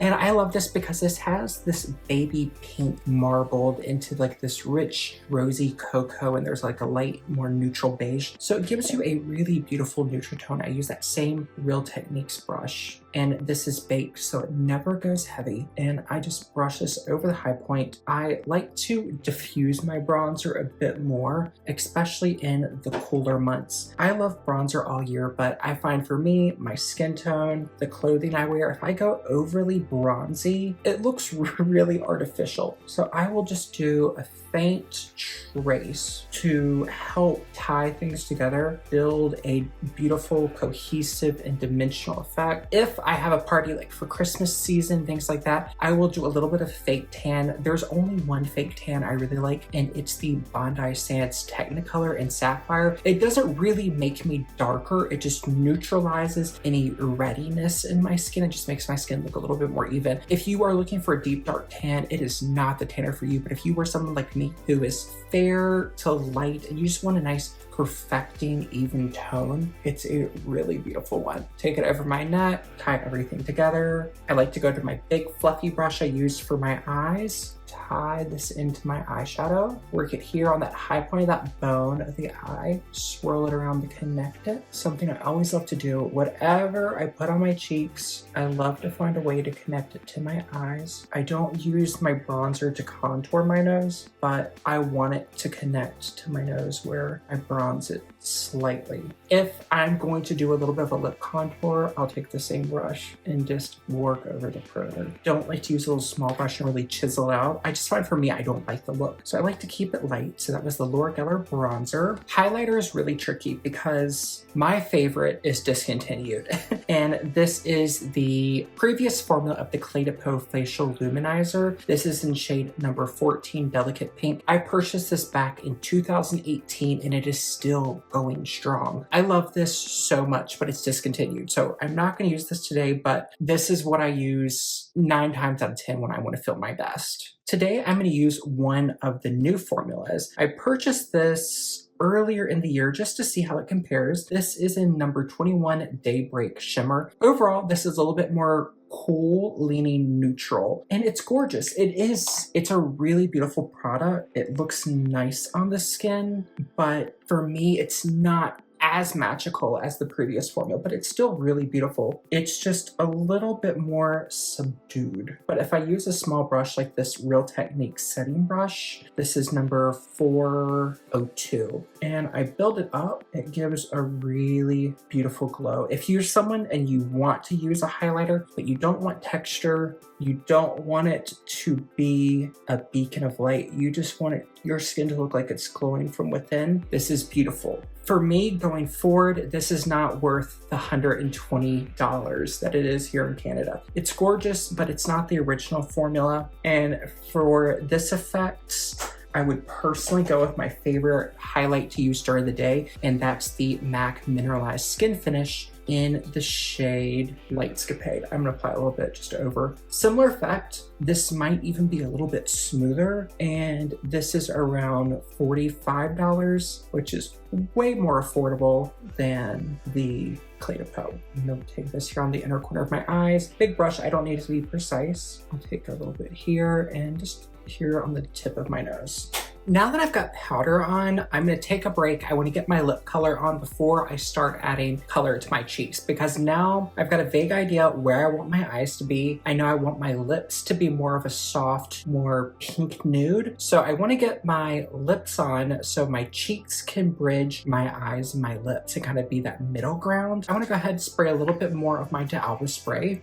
and I love this because this has this baby pink marbled into like this rich rosy cocoa, and there's like a light more neutral beige, so it gives you a really beautiful neutral tone. I use that same Real Techniques brush, and this is baked so it never goes heavy, and I just brush this over the high point. I like to diffuse my bronzer a bit more, especially in the cooler months. I love bronzer all year, but I find for me, my skin tone, the clothing I wear, if I go overly bronzy, it looks really artificial. So I will just do a faint trace to help tie things together, build a beautiful, cohesive, and dimensional effect. If I have a party like for Christmas season, things like that, I will do a little bit of fake tan. There's only one fake tan I really like, and it's the Bondi Sands Technicolor in Sapphire. It doesn't really make me darker, it just neutralizes any reddiness in my skin. It just makes my skin look a little bit more even. If you are looking for a deep dark tan, it is not the tanner for you, but if you were someone like me who is fair to light and you just want a nice perfecting even tone, it's a really beautiful one. Take it over my neck, tie everything together. I like to go to my big fluffy brush I use for my eyes tie this into my eyeshadow, work it here on that high point of that bone of the eye, swirl it around to connect it. Something I always love to do. Whatever I put on my cheeks, I love to find a way to connect it to my eyes. I don't use my bronzer to contour my nose, but I want it to connect to my nose where I bronze it slightly. If I'm going to do a little bit of a lip contour, I'll take the same brush and just work over the perimeter. Don't like to use a little small brush and really chisel out. I just find for me, I don't like the look. So I like to keep it light. So that was the Laura Geller bronzer. Highlighter is really tricky because my favorite is discontinued. And this is the previous formula of the Clé de Peau Facial Luminizer. This is in shade number 14, Delicate Pink. I purchased this back in 2018 and it is still going strong. I love this so much, but it's discontinued. So I'm not going to use this today, but this is what I use 9 times out of 10 when I want to feel my best. Today, I'm going to use one of the new formulas. I purchased this earlier in the year just to see how it compares. This is in number 21 Daybreak Shimmer. Overall, this is a little bit more cool, leaning neutral, and it's gorgeous. It's a really beautiful product. It looks nice on the skin, but for me, it's not as magical as the previous formula, but it's still really beautiful. It's just a little bit more subdued. But if I use a small brush like this Real Technique setting brush, this is number 402, and I build it up, it gives a really beautiful glow. If you're someone and you want to use a highlighter, but you don't want texture, you don't want it to be a beacon of light, you just want your skin to look like it's glowing from within, this is beautiful. For me, going forward, this is not worth the $120 that it is here in Canada. It's gorgeous, but it's not the original formula. And for this effect, I would personally go with my favorite highlight to use during the day, and that's the MAC Mineralized Skin Finish in the shade Lightscapade. I'm gonna apply a little bit just over. Similar effect, this might even be a little bit smoother, and this is around $45, which is way more affordable than the Clé de Peau. I'm gonna take this here on the inner corner of my eyes. Big brush, I don't need it to be precise. I'll take a little bit here and just here on the tip of my nose. Now that I've got powder on, I'm gonna take a break. I wanna get my lip color on before I start adding color to my cheeks, because now I've got a vague idea where I want my eyes to be. I know I want my lips to be more of a soft, more pink nude. So I wanna get my lips on so my cheeks can bridge my eyes and my lips and kind of be that middle ground. I wanna go ahead and spray a little bit more of my D'Alba spray.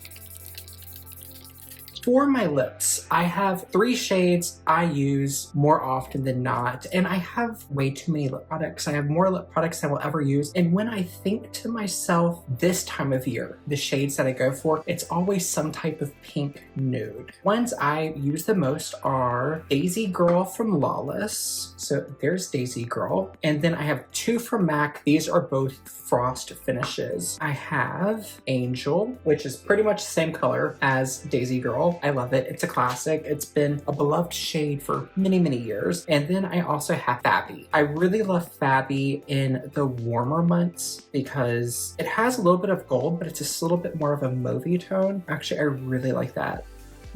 For my lips, I have 3 shades I use more often than not, and I have way too many lip products. I have more lip products than I will ever use, and when I think to myself this time of year, the shades that I go for, it's always some type of pink nude. Ones I use the most are Daisy Girl from Lawless, so there's Daisy Girl, and then I have 2 from MAC. These are both frost finishes. I have Angel, which is pretty much the same color as Daisy Girl. I love it. It's a classic. It's been a beloved shade for many, many years. And then I also have Fabby. I really love Fabby in the warmer months because it has a little bit of gold, but it's just a little bit more of a mauvey tone. Actually, I really like that.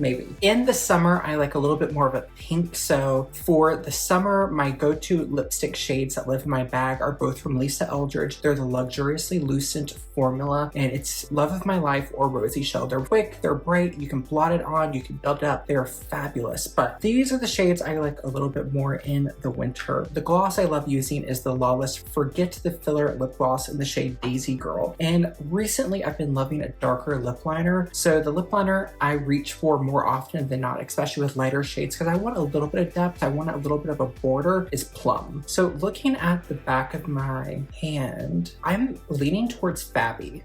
Maybe. In the summer, I like a little bit more of a pink. So for the summer, my go-to lipstick shades that live in my bag are both from Lisa Eldridge. They're the Luxuriously Lucent formula, and it's Love of My Life or Rosy Shell. They're quick, they're bright, you can blot it on, you can build it up. They're fabulous. But these are the shades I like a little bit more in the winter. The gloss I love using is the Lawless Forget the Filler lip gloss in the shade Daisy Girl. And recently I've been loving a darker lip liner. So the lip liner I reach for more often than not, especially with lighter shades, because I want a little bit of depth, I want a little bit of a border, is Plum. So looking at the back of my hand, I'm leaning towards Fabby.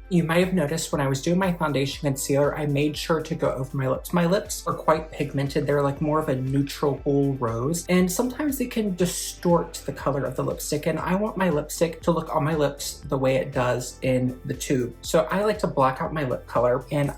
You might have noticed when I was doing my foundation concealer, I made sure to go over my lips. My lips are quite pigmented. They're like more of a neutral whole rose, and sometimes they can distort the color of the lipstick, and I want my lipstick to look on my lips the way it does in the tube. So I like to block out my lip color, and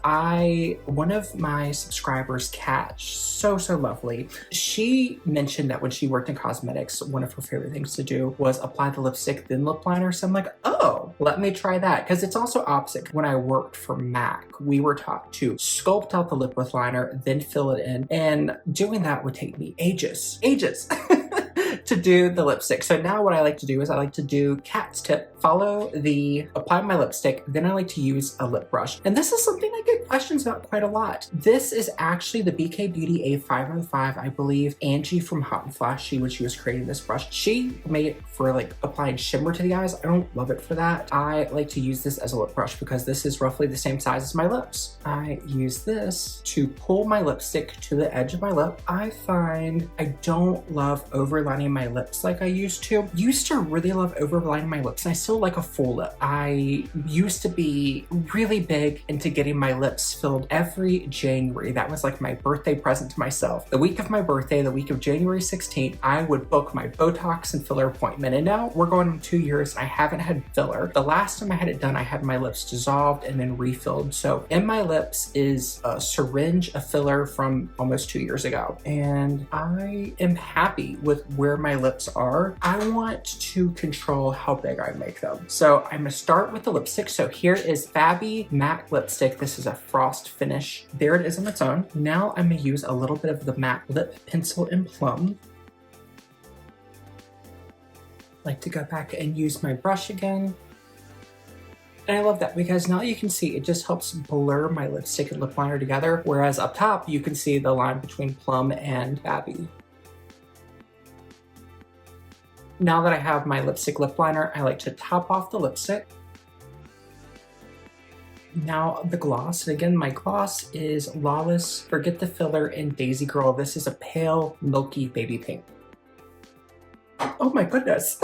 one of my subscribers, Kat, so lovely, she mentioned that when she worked in cosmetics, one of her favorite things to do was apply the lipstick, then lip liner. So I'm like, oh, let me try that, because it's also opposite. When I worked for MAC, we were taught to sculpt out the lip with liner, then fill it in. And doing that would take me ages to do the lipstick. So now what I like to do is I like to do cat's tip, apply my lipstick, then I like to use a lip brush. And this is something I get questions about quite a lot. This is actually the BK Beauty A505, I believe. Angie from Hot and Flashy, when she was creating this brush, she made it for like applying shimmer to the eyes. I don't love it for that. I like to use this as a lip brush because this is roughly the same size as my lips. I use this to pull my lipstick to the edge of my lip. I find I don't love overlining my lips like I used to. Used to really love overlining my lips, and I still like a full lip. I used to be really big into getting my lips filled every January. That was like my birthday present to myself. The week of my birthday, the week of January 16th, I would book my Botox and filler appointment. And now we're going on 2 years and I haven't had filler. The last time I had it done, I had my lips dissolved and then refilled. So in my lips is a syringe of filler from almost 2 years ago. And I am happy with where my lips are. I want to control how big I make them. So I'm gonna start with the lipstick. So here is Fabby Matte Lipstick. This is a frost finish. There it is on its own. Now I'm gonna use a little bit of the matte lip pencil in Plum. Like to go back and use my brush again. And I love that because now you can see it just helps blur my lipstick and lip liner together. Whereas up top, you can see the line between Plum and Fabby. Now that I have my lipstick lip liner, I like to top off the lipstick. Now the gloss, and again, my gloss is Lawless, Forget the Filler, and Daisy Girl. This is a pale, milky baby pink. Oh my goodness.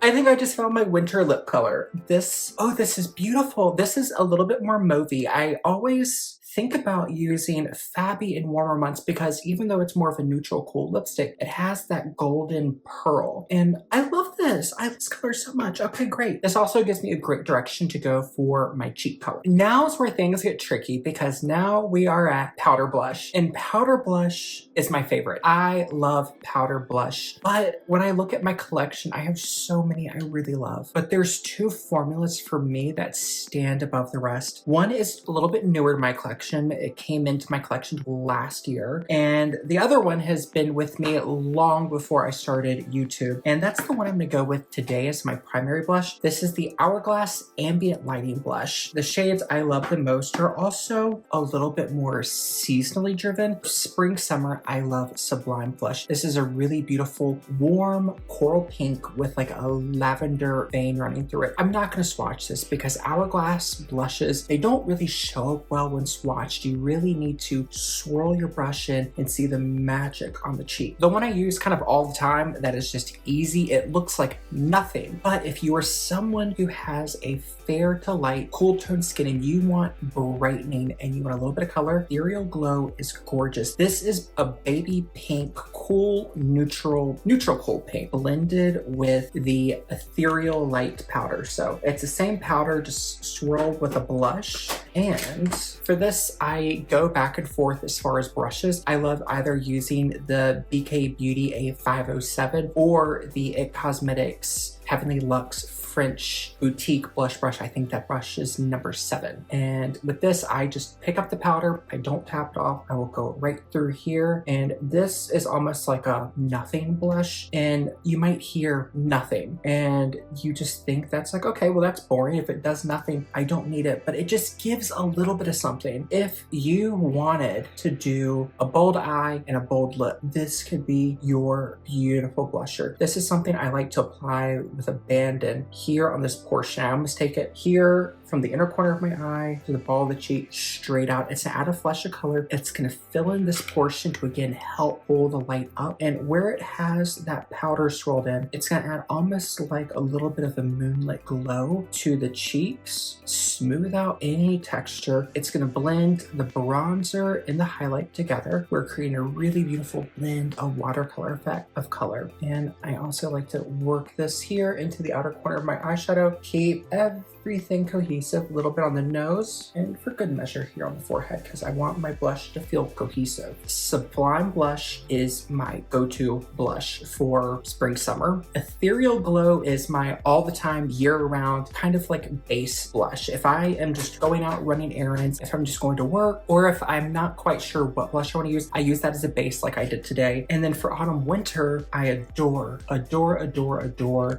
I think I just found my winter lip color. This is beautiful. This is a little bit more mauvey. I always think about using Fabby in warmer months because even though it's more of a neutral cool lipstick, it has that golden pearl. And I love this. I love this color so much. Okay, great. This also gives me a great direction to go for my cheek color. Now is where things get tricky because now we are at powder blush. And powder blush is my favorite. I love powder blush. But when I look at my collection, I have so many I really love. But there's two formulas for me that stand above the rest. One is a little bit newer to my collection. It came into my collection last year. And the other one has been with me long before I started YouTube. And that's the one I'm gonna go with today as my primary blush. This is the Hourglass Ambient Lighting Blush. The shades I love the most are also a little bit more seasonally driven. Spring, summer, I love Sublime Blush. This is a really beautiful, warm coral pink with like a lavender vein running through it. I'm not gonna swatch this because Hourglass blushes, they don't really show up well when swatched. You really need to swirl your brush in and see the magic on the cheek. The one I use kind of all the time that is just easy, it looks like nothing. But if you are someone who has a fair to light, cool tone skin and you want brightening and you want a little bit of color, Ethereal Glow is gorgeous. This is a baby pink, cool, neutral cool pink blended with the Ethereal Light powder. So it's the same powder, just swirled with a blush. And for this, I go back and forth as far as brushes. I love either using the BK Beauty A507 or the IT Cosmetics Heavenly Luxe French boutique blush brush. I think that brush is number 7. And with this, I just pick up the powder. I don't tap it off. I will go right through here. And this is almost like a nothing blush. And you might hear nothing. And you just think that's like, okay, well, that's boring. If it does nothing, I don't need it. But it just gives a little bit of something. If you wanted to do a bold eye and a bold lip, this could be your beautiful blusher. This is something I like to apply with abandon here on this portion. I almost take it here from the inner corner of my eye to the ball of the cheek, straight out. It's to add a flush of color. It's gonna fill in this portion to again help pull the light up. And where it has that powder swirled in, it's gonna add almost like a little bit of a moonlit glow to the cheeks, smooth out any texture. It's gonna blend the bronzer and the highlight together. We're creating a really beautiful blend, a watercolor effect of color. And I also like to work this here into the outer corner of my my eyeshadow. Keep everything cohesive, a little bit on the nose, and for good measure here on the forehead, because I want my blush to feel cohesive. Sublime Blush is my go-to blush for spring, summer. Ethereal Glow is my all the time, year-round, kind of like base blush. If I am just going out running errands, if I'm just going to work, or if I'm not quite sure what blush I want to use, I use that as a base like I did today. And then for autumn, winter, I adore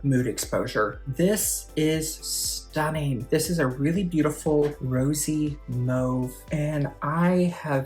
Mood Exposure. This is stunning. This is a really beautiful rosy mauve, and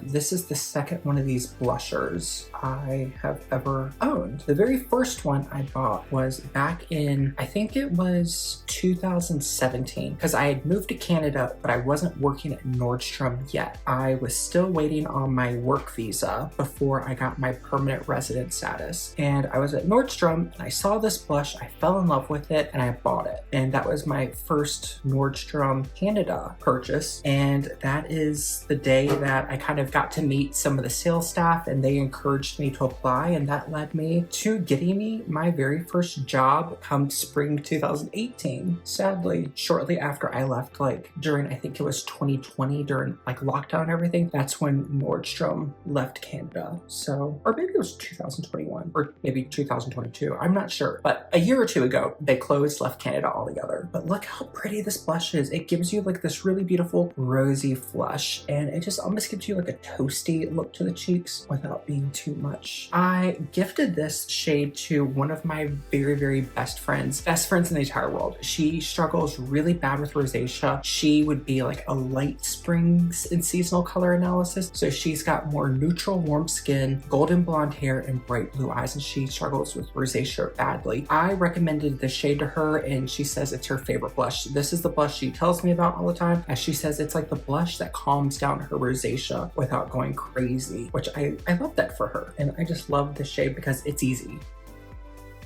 this is the second one of these blushers I have ever owned. The very first one I bought was back in, I think it was 2017, because I had moved to Canada, but I wasn't working at Nordstrom yet. I was still waiting on my work visa before I got my permanent resident status. And I was at Nordstrom and I saw this blush, I fell in love with it, and I bought it. And that was my first Nordstrom Canada purchase. And that is the day that I kind of got to meet some of the sales staff, and they encouraged me to apply, and that led me to getting me my very first job come spring 2018. Sadly, shortly after I left, like during, I think it was 2020, during like lockdown and everything, that's when Nordstrom left Canada. So, or maybe it was 2021 or maybe 2022, I'm not sure. But a year or two ago, they closed, left Canada altogether. But look how pretty this blush is. It gives you like this really beautiful rosy flush, and it just almost gives you like a toasty look to the cheeks without being too much. I gifted this shade to one of my very best friends in the entire world. She struggles really bad with rosacea. She would be like a light springs and seasonal color analysis. So she's got more neutral, warm skin, golden blonde hair, and bright blue eyes, and she struggles with rosacea badly. I recommended this shade to her, and she says it's her favorite blush. This is the blush she tells me about all the time, as she says it's like the blush that calms down her rosacea without going crazy, which I love that for her. And I just love this shade because it's easy.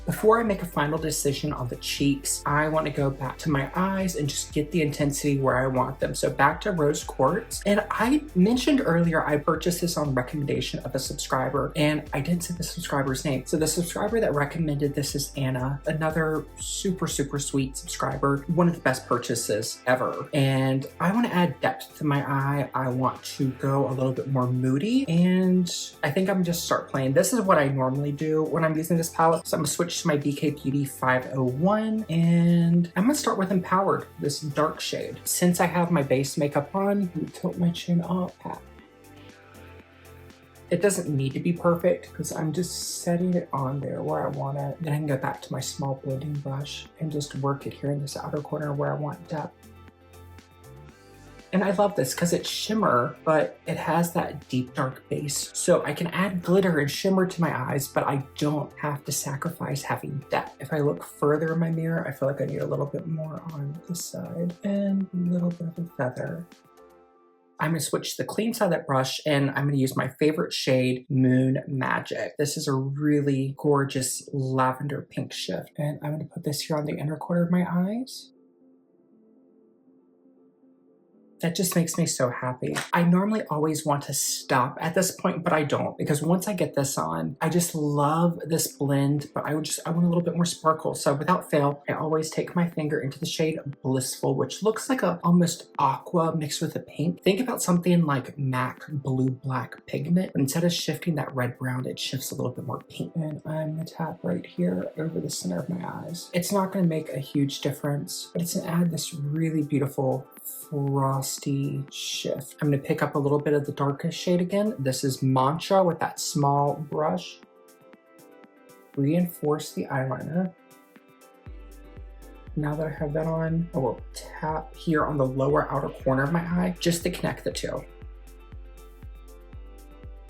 Before I make a final decision on the cheeks, I want to go back to my eyes and just get the intensity where I want them. So back to Rose Quartz. And I mentioned earlier, I purchased this on recommendation of a subscriber, and I didn't say the subscriber's name. So the subscriber that recommended this is Anna, another super sweet subscriber, one of the best purchases ever. And I want to add depth to my eye. I want to go a little bit more moody, and I think I'm just start playing. This is what I normally do when I'm using this palette. So I'm gonna switch to my BK Beauty 501, and I'm gonna start with Empowered, this dark shade. Since I have my base makeup on, let me tilt my chin up. It doesn't need to be perfect because I'm just setting it on there where I want it. Then I can go back to my small blending brush and just work it here in this outer corner where I want depth. And I love this because it's shimmer, but it has that deep dark base. So I can add glitter and shimmer to my eyes, but I don't have to sacrifice having depth. If I look further in my mirror, I feel like I need a little bit more on this side and a little bit of a feather. I'm gonna switch to the clean side of that brush, and I'm gonna use my favorite shade, Moon Magic. This is a really gorgeous lavender pink shift. And I'm gonna put this here on the inner corner of my eyes. That just makes me so happy. I normally always want to stop at this point, but I don't, because once I get this on, I just love this blend, but I want a little bit more sparkle. So without fail, I always take my finger into the shade Blissful, which looks like a almost aqua mixed with a pink. Think about something like MAC Blue Black Pigment, but instead of shifting that red brown, it shifts a little bit more pink. And I'm gonna tap right here over the center of my eyes. It's not gonna make a huge difference, but it's gonna add this really beautiful frosty shift. I'm going to pick up a little bit of the darkest shade again. This is Mantra with that small brush. Reinforce the eyeliner. Now that I have that on, I will tap here on the lower outer corner of my eye just to connect the two.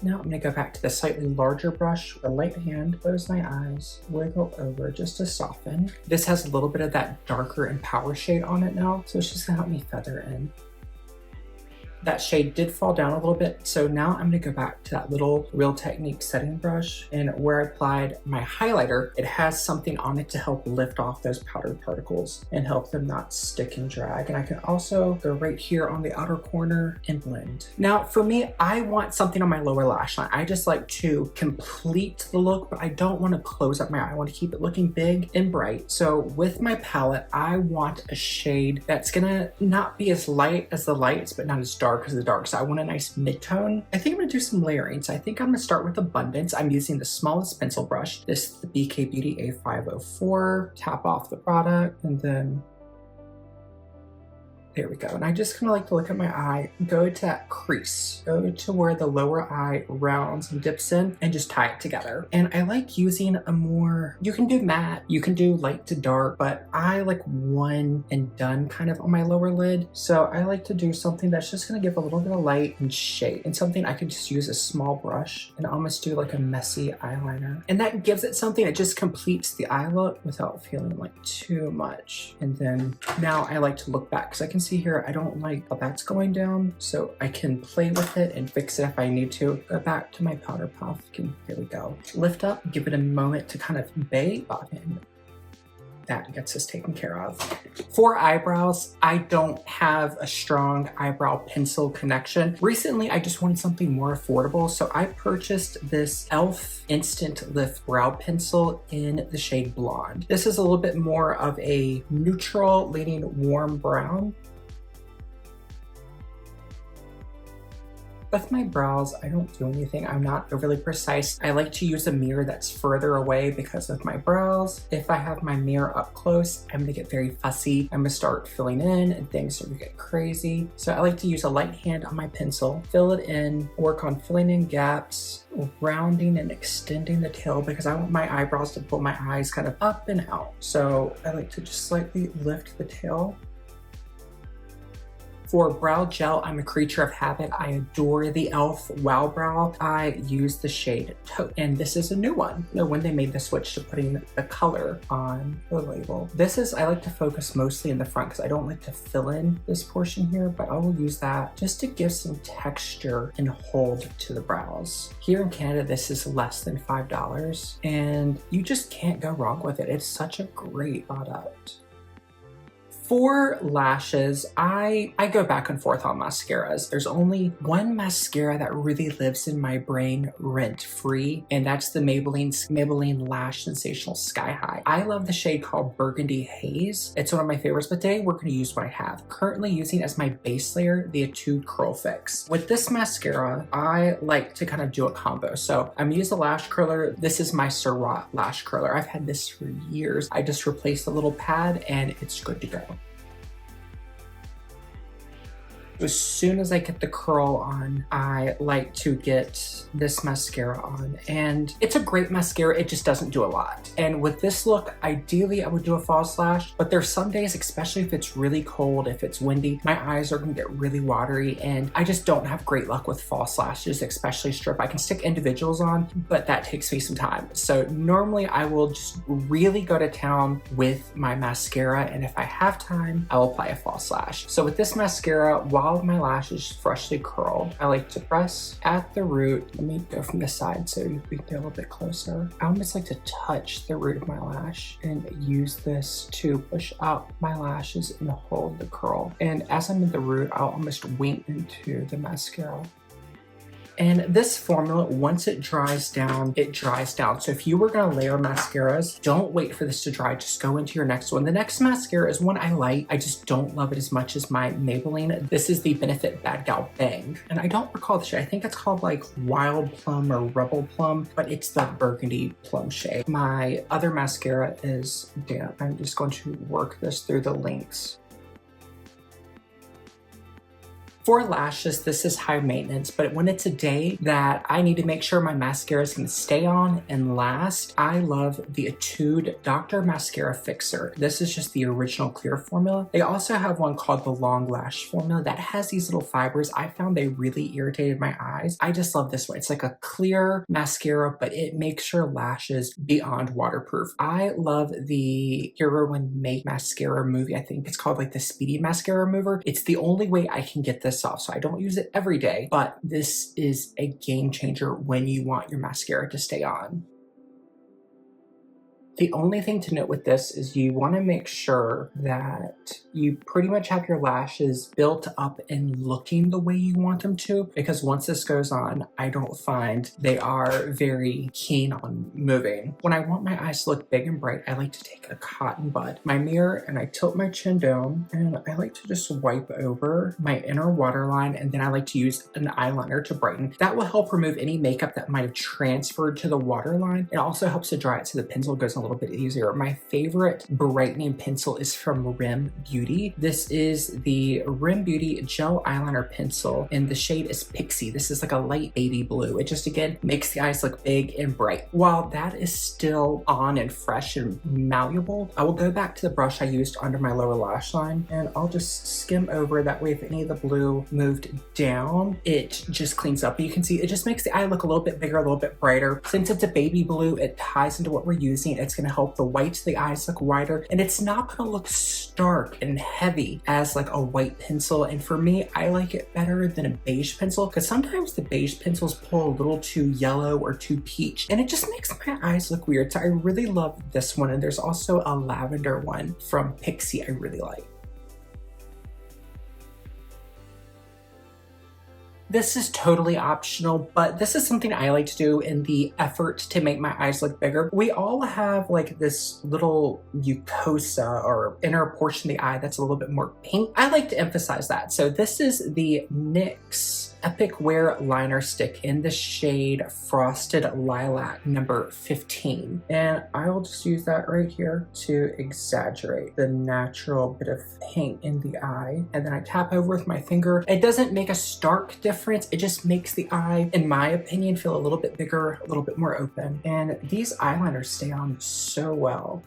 Now I'm gonna go back to the slightly larger brush with a light hand, close my eyes, wiggle over just to soften. This has a little bit of that darker Empower shade on it now, so it's just gonna help me feather in. That shade did fall down a little bit, so now I'm gonna go back to that little Real Technique setting brush, and where I applied my highlighter, it has something on it to help lift off those powdered particles and help them not stick and drag. And I can also go right here on the outer corner and blend. Now for me, I want something on my lower lash line. I just like to complete the look, but I don't want to close up my eye. I want to keep it looking big and bright. So with my palette, I want a shade that's gonna not be as light as the lights, but not as dark as the dark. So I want a nice mid-tone. I think I'm gonna do some layering. So I think I'm gonna start with Abundance. I'm using the smallest pencil brush. This is the BK Beauty A504. Tap off the product and then there we go. And I just kind of like to look at my eye, go to that crease, go to where the lower eye rounds and dips in and just tie it together. And I like using a more, you can do matte, you can do light to dark, but I like one and done kind of on my lower lid. So I like to do something that's just gonna give a little bit of light and shade, and something I could just use a small brush and almost do like a messy eyeliner. And that gives it something that just completes the eye look without feeling like too much. And then now I like to look back because I can see here I don't like how that's going down, so I can play with it and fix it if I need to. Go back to my powder puff. Here we go. Lift up, give it a moment to kind of bake, and that gets us taken care of. For eyebrows, I don't have a strong eyebrow pencil connection. Recently, I just wanted something more affordable, so I purchased this e.l.f. Instant Lift Brow Pencil in the shade Blonde. This is a little bit more of a neutral, leaning warm brown. With my brows, I don't do anything. I'm not overly precise. I like to use a mirror that's further away because of my brows. If I have my mirror up close, I'm gonna get very fussy. I'm gonna start filling in and things are gonna get crazy. So I like to use a light hand on my pencil, fill it in, work on filling in gaps, rounding and extending the tail because I want my eyebrows to pull my eyes kind of up and out. So I like to just slightly lift the tail. For brow gel, I'm a creature of habit. I adore the e.l.f. Wow Brow. I use the shade Taupe, and this is a new one. You know, when they made the switch to putting the color on the label. This is, I like to focus mostly in the front because I don't like to fill in this portion here, but I will use that just to give some texture and hold to the brows. Here in Canada, this is less than $5, and you just can't go wrong with it. It's such a great product. For lashes, I go back and forth on mascaras. There's only one mascara that really lives in my brain rent-free, and that's the Maybelline Lash Sensational Sky High. I love the shade called Burgundy Haze. It's one of my favorites, but today we're gonna use what I have. Currently using as my base layer, the Etude Curl Fix. With this mascara, I like to kind of do a combo. So I'm using the lash curler. This is my Surratt lash curler. I've had this for years. I just replaced the little pad and it's good to go. As soon as I get the curl on, I like to get this mascara on, and it's a great mascara. It just doesn't do a lot. And with this look, ideally I would do a false lash, but there's some days, especially if it's really cold, if it's windy, my eyes are gonna get really watery, and I just don't have great luck with false lashes, especially strip. I can stick individuals on, but that takes me some time. So normally I will just really go to town with my mascara, and if I have time, I'll apply a false lash. So with this mascara, while my lash is freshly curled, I like to press at the root. Let me go from the side so we can get a little bit closer. I almost like to touch the root of my lash and use this to push up my lashes and hold the curl. And as I'm in the root, I'll almost wink into the mascara. And this formula, once it dries down, it dries down. So if you were gonna layer mascaras, don't wait for this to dry, just go into your next one. The next mascara is one I like. I just don't love it as much as my Maybelline. This is the Benefit Bad Gal Bang. And I don't recall the shade. I think it's called like Wild Plum or Rebel Plum, but it's the burgundy plum shade. My other mascara is damp. I'm just going to work this through the links. For lashes, this is high maintenance, but when it's a day that I need to make sure my mascara is gonna stay on and last, I love the Etude Dr. Mascara Fixer. This is just the original clear formula. They also have one called the Long Lash formula that has these little fibers. I found they really irritated my eyes. I just love this one. It's like a clear mascara, but it makes your lashes beyond waterproof. I love the Hero Make Mascara Remover. I think it's called like the Speedy Mascara Remover. It's the only way I can get this this off, so I don't use it every day, but this is a game changer when you want your mascara to stay on. The only thing to note with this is you want to make sure that you pretty much have your lashes built up and looking the way you want them to, because once this goes on, I don't find they are very keen on moving. When I want my eyes to look big and bright, I like to take a cotton bud, my mirror, and I tilt my chin down, and I like to just wipe over my inner waterline, and then I like to use an eyeliner to brighten. That will help remove any makeup that might have transferred to the waterline. It also helps to dry it so the pencil goes a little bit easier. My favorite brightening pencil is from Rim Beauty. This is the Rim Beauty gel eyeliner pencil, and the shade is Pixie. This is like a light baby blue. It just, again, makes the eyes look big and bright. While that is still on and fresh and malleable, I will go back to the brush I used under my lower lash line, and I'll just skim over. That way, if any of the blue moved down, it just cleans up. But you can see it just makes the eye look a little bit bigger, a little bit brighter. Since it's a baby blue, it ties into what we're using. It's going to help the whites of the eyes look whiter, and it's not going to look stark and heavy as like a white pencil. And for me, I like it better than a beige pencil, because sometimes the beige pencils pull a little too yellow or too peach, and it just makes my eyes look weird. So I really love this one, and there's also a lavender one from Pixie I really like. This is totally optional, but this is something I like to do in the effort to make my eyes look bigger. We all have like this little mucosa or inner portion of the eye that's a little bit more pink. I like to emphasize that. So this is the NYX Epic Wear Liner Stick in the shade Frosted Lilac number 15. And I will just use that right here to exaggerate the natural bit of pink in the eye. And then I tap over with my finger. It doesn't make a stark difference. It just makes the eye, in my opinion, feel a little bit bigger, a little bit more open. And these eyeliners stay on so well.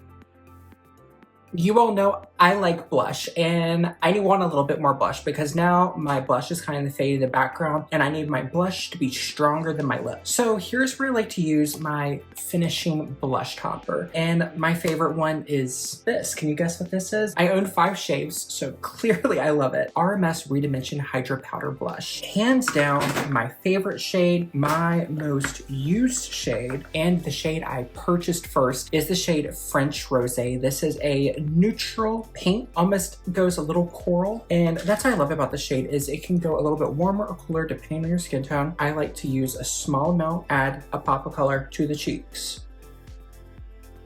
You all know I like blush, and I want a little bit more blush because now my blush is kind of faded in the background and I need my blush to be stronger than my lips. So here's where I like to use my finishing blush topper, and my favorite one is this. Can you guess what this is? I own 5 shades, so clearly I love it. RMS ReDimension Hydro Powder Blush. Hands down, my favorite shade, my most used shade, and the shade I purchased first is the shade French Rosé. This is a neutral pink, almost goes a little coral, and that's what I love about the shade is it can go a little bit warmer or cooler depending on your skin tone. I like to use a small amount, add a pop of color to the cheeks.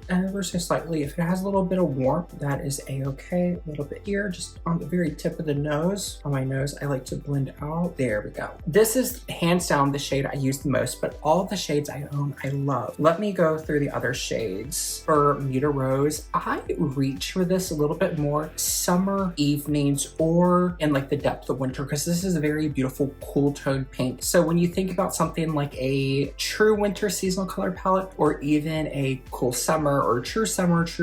Ever so slightly. If it has a little bit of warmth, that is a-okay. A little bit here, just on the very tip of the nose. On my nose, I like to blend out. There we go. This is hands down the shade I use the most, but all the shades I own, I love. Let me go through the other shades. For Bermuda Rose, I reach for this a little bit more summer evenings or in like the depth of winter, because this is a very beautiful cool toned pink. So when you think about something like a true winter seasonal color palette, or even a cool summer or true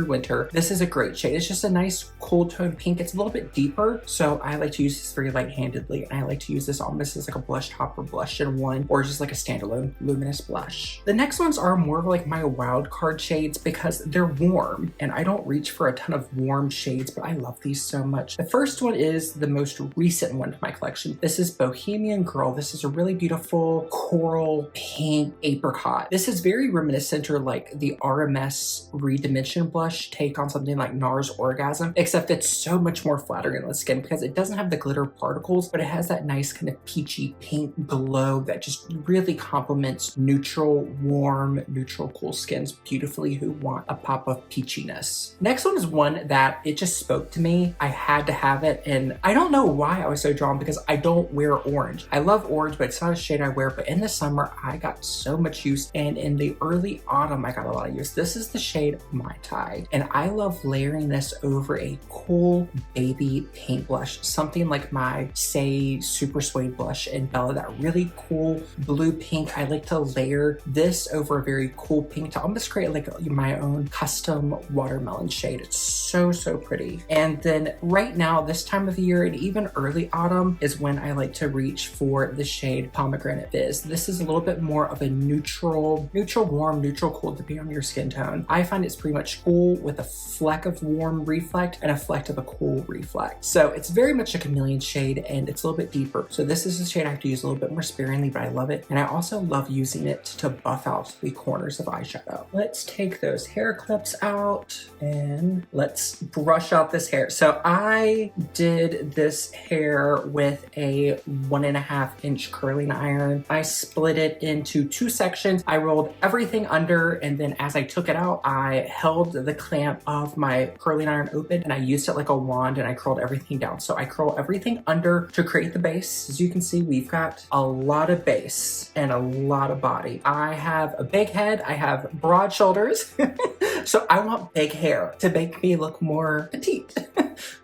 winter, this is a great shade. It's just a nice cool toned pink. It's a little bit deeper, so I like to use this very light-handedly, and I like to use this almost as like a blush topper blush in one, or just like a standalone luminous blush. The next ones are more of like my wild card shades because they're warm, and I don't reach for a ton of warm shades, but I love these so much. The first one is the most recent one to my collection. This is Bohemian Girl. This is a really beautiful coral pink apricot. This is very reminiscent or like the RMS ReDimension blush take on something like NARS Orgasm, except it's so much more flattering on the skin because it doesn't have the glitter particles, but it has that nice kind of peachy pink glow that just really complements neutral, warm, neutral, cool skins beautifully who want a pop of peachiness. Next one is one that it just spoke to me. I had to have it, and I don't know why I was so drawn because I don't wear orange. I love orange, but it's not a shade I wear, but in the summer, I got so much use, and in the early autumn, I got a lot of use. This is the shade Mai Tai, and I love layering this over a cool baby pink blush, something like my Say Super Suede blush in Bella, that really cool blue pink. I like to layer this over a very cool pink to almost create like my own custom watermelon shade. It's so pretty. And then right now, this time of the year and even early autumn is when I like to reach for the shade Pomegranate Fizz. This is a little bit more of a neutral warm, neutral cool depending on your skin tone. I find it's pretty much cool with a fleck of warm reflect and a fleck of a cool reflect. So it's very much a chameleon shade and it's a little bit deeper. So this is a shade I have to use a little bit more sparingly, but I love it. And I also love using it to buff out the corners of eyeshadow. Let's take those hair clips out and let's brush out this hair. So I did this hair with a 1.5-inch curling iron. I split it into 2 sections. I rolled everything under, and then as I took it out, I held the clamp of my curling iron open and I used it like a wand and I curled everything down. So I curl everything under to create the base. As you can see, we've got a lot of base and a lot of body. I have a big head, I have broad shoulders, so I want big hair to make me look more petite.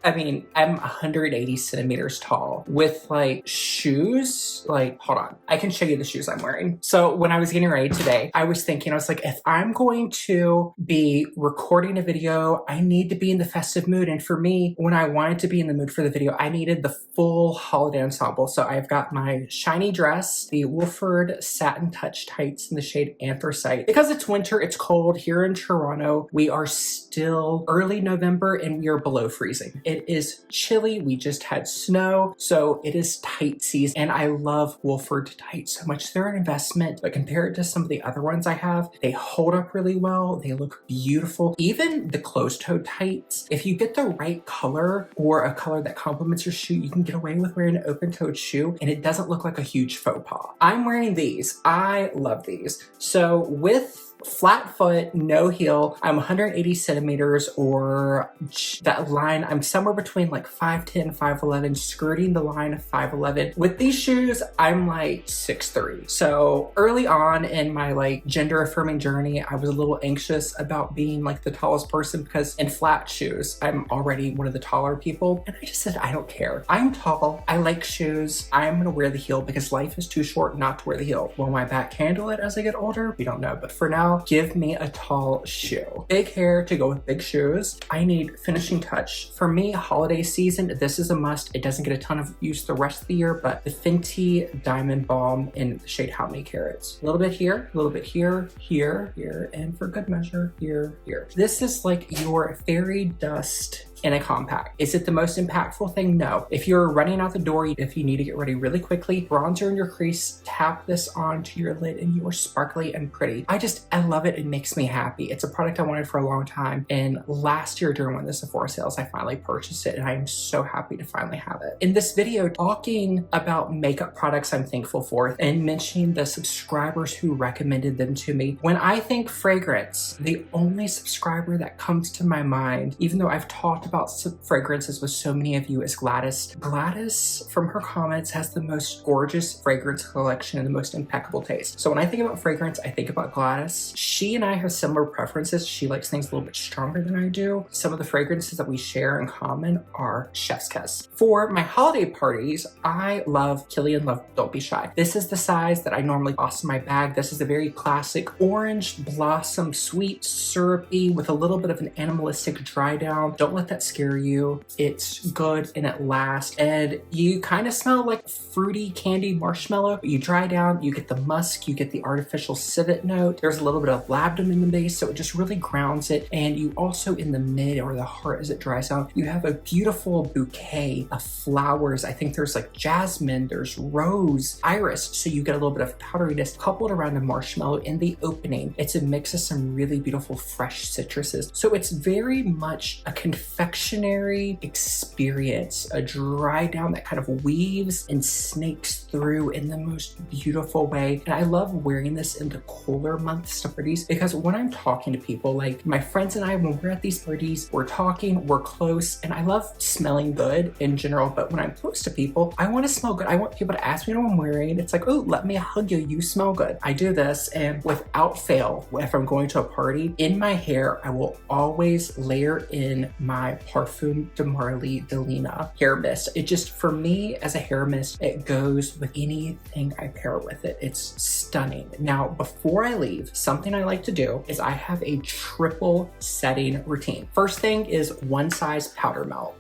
I mean, I'm 180 centimeters tall with like shoes, like, hold on, I can show you the shoes I'm wearing. So when I was getting ready today, I was thinking, I was like, if I'm going to be recording a video, I need to be in the festive mood. And for me, when I wanted to be in the mood for the video, I needed the full holiday ensemble. So I've got my shiny dress, the Wolford Satin Touch Tights in the shade Anthracite. Because it's winter, it's cold here in Toronto. We are still early November and we are below freezing. It is chilly. We just had snow, so it is tight season. And I love Wolford tights so much. They're an investment, but compared to some of the other ones I have, they hold up really well. They look beautiful. Even the closed-toed tights, if you get the right color or a color that complements your shoe, you can get away with wearing an open-toed shoe and it doesn't look like a huge faux pas. I'm wearing these. I love these. So with flat foot, no heel, I'm 180 centimeters, or that line, I'm somewhere between like 5'10", 5'11", skirting the line of 5'11". With these shoes, I'm like 6'3". So early on in my like gender affirming journey, I was a little anxious about being like the tallest person because in flat shoes, I'm already one of the taller people. And I just said, I don't care. I'm tall. I like shoes. I'm gonna wear the heel because life is too short not to wear the heel. Will my back handle it as I get older? We don't know. But for now, give me a tall shoe. Big hair to go with big shoes. I need finishing touch. For me, holiday season, this is a must. It doesn't get a ton of use the rest of the year, but the Fenty Diamond Balm in the shade How Many Carats. A little bit here, a little bit here, here, and for good measure, here. This is like your fairy dust in a compact. Is it the most impactful thing? No. If you're running out the door, if you need to get ready really quickly, bronzer in your crease, tap this onto your lid and you are sparkly and pretty. I love it. It makes me happy. It's a product I wanted for a long time. And last year during one of the Sephora sales, I finally purchased it and I am so happy to finally have it. In this video, talking about makeup products I'm thankful for and mentioning the subscribers who recommended them to me. When I think fragrance, the only subscriber that comes to my mind, even though I've talked about fragrances with so many of you, is Gladys. Gladys, from her comments, has the most gorgeous fragrance collection and the most impeccable taste. So when I think about fragrance, I think about Gladys. She and I have similar preferences. She likes things a little bit stronger than I do. Some of the fragrances that we share in common are Chef's Kiss. For my holiday parties, I love Kilian Love Don't Be Shy. This is the size that I normally toss in my bag. This is a very classic orange blossom, sweet, syrupy, with a little bit of an animalistic dry down. Don't let that scare you. It's good and it lasts, and you kind of smell like fruity candy marshmallow. You dry down, you get the musk, you get the artificial civet note. There's a little bit of labdanum in the base, so it just really grounds it. And you also, in the mid or the heart as it dries out, you have a beautiful bouquet of flowers. I think there's like jasmine, there's rose, iris, so you get a little bit of powderiness coupled around the marshmallow in the opening. It's a mix of some really beautiful fresh citruses. So it's very much a confectionery experience, a dry down that kind of weaves and snakes through in the most beautiful way. And I love wearing this into cooler months parties because when I'm talking to people, like my friends and I, when we're at these parties, we're talking, we're close, and I love smelling good in general, but when I'm close to people, I want to smell good. I want people to ask me what I'm wearing. It's like, oh, let me hug you, you smell good. I do this, and without fail, if I'm going to a party, in my hair, I will always layer in my Parfum de Marly Delina hair mist. It just, for me as a hair mist, it goes with anything I pair with it. It's stunning. Now, before I leave, something I like to do is I have a triple setting routine. First thing is one size powder melt.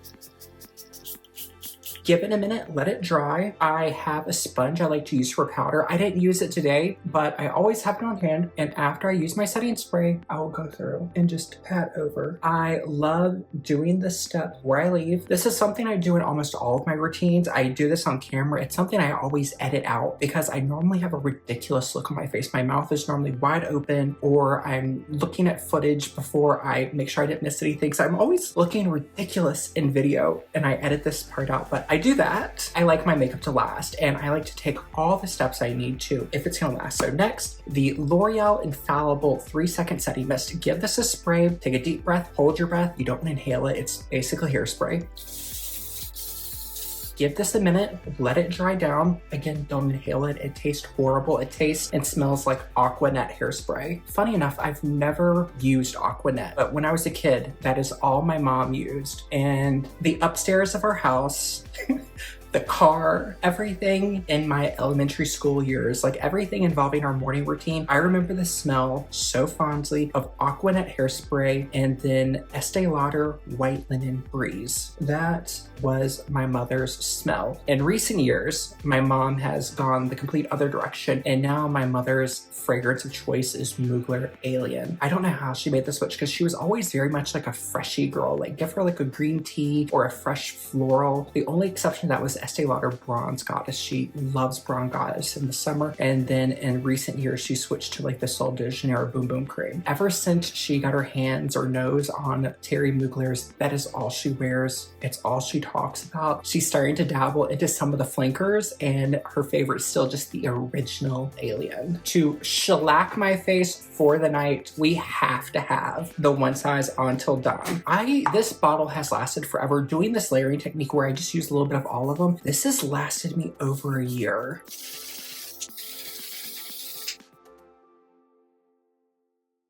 Give it a minute, let it dry. I have a sponge I like to use for powder. I didn't use it today, but I always have it on hand. And after I use my setting spray, I will go through and just pat over. I love doing this step where I leave. This is something I do in almost all of my routines. I do this on camera. It's something I always edit out because I normally have a ridiculous look on my face. My mouth is normally wide open, or I'm looking at footage before I make sure I didn't miss anything. So I'm always looking ridiculous in video, and I edit this part out, but I do that. I like my makeup to last, and I like to take all the steps I need to if it's gonna last. So next, the L'Oreal Infallible 3-second setting mist. Give this a spray, take a deep breath, hold your breath. You don't want to inhale it. It's basically hairspray. Give this a minute, let it dry down. Again, don't inhale it. It tastes horrible. It tastes and smells like Aquanet hairspray. Funny enough, I've never used Aquanet, but when I was a kid, that is all my mom used. And the upstairs of our house, the car, everything in my elementary school years, like everything involving our morning routine, I remember the smell so fondly of Aquanet hairspray and then Estee Lauder White Linen Breeze. That was my mother's smell. In recent years, my mom has gone the complete other direction, and now my mother's fragrance of choice is Mugler Alien. I don't know how she made the switch because she was always very much like a freshy girl. Like give her like a green tea or a fresh floral. The only exception to that was Estee Lauder Bronze Goddess. She loves Bronze Goddess in the summer, and then in recent years she switched to like the Sol de Janeiro Boom Boom Cream. Ever since she got her hands or nose on Terry Mugler's, that is all she wears. It's all she talks about. She's starting to dabble into some of the flankers, and her favorite's still just the original Alien. To shellac my face for the night, we have to have the One Size Until Dawn. This bottle has lasted forever. Doing this layering technique where I just use a little bit of all of them, this has lasted me over a year.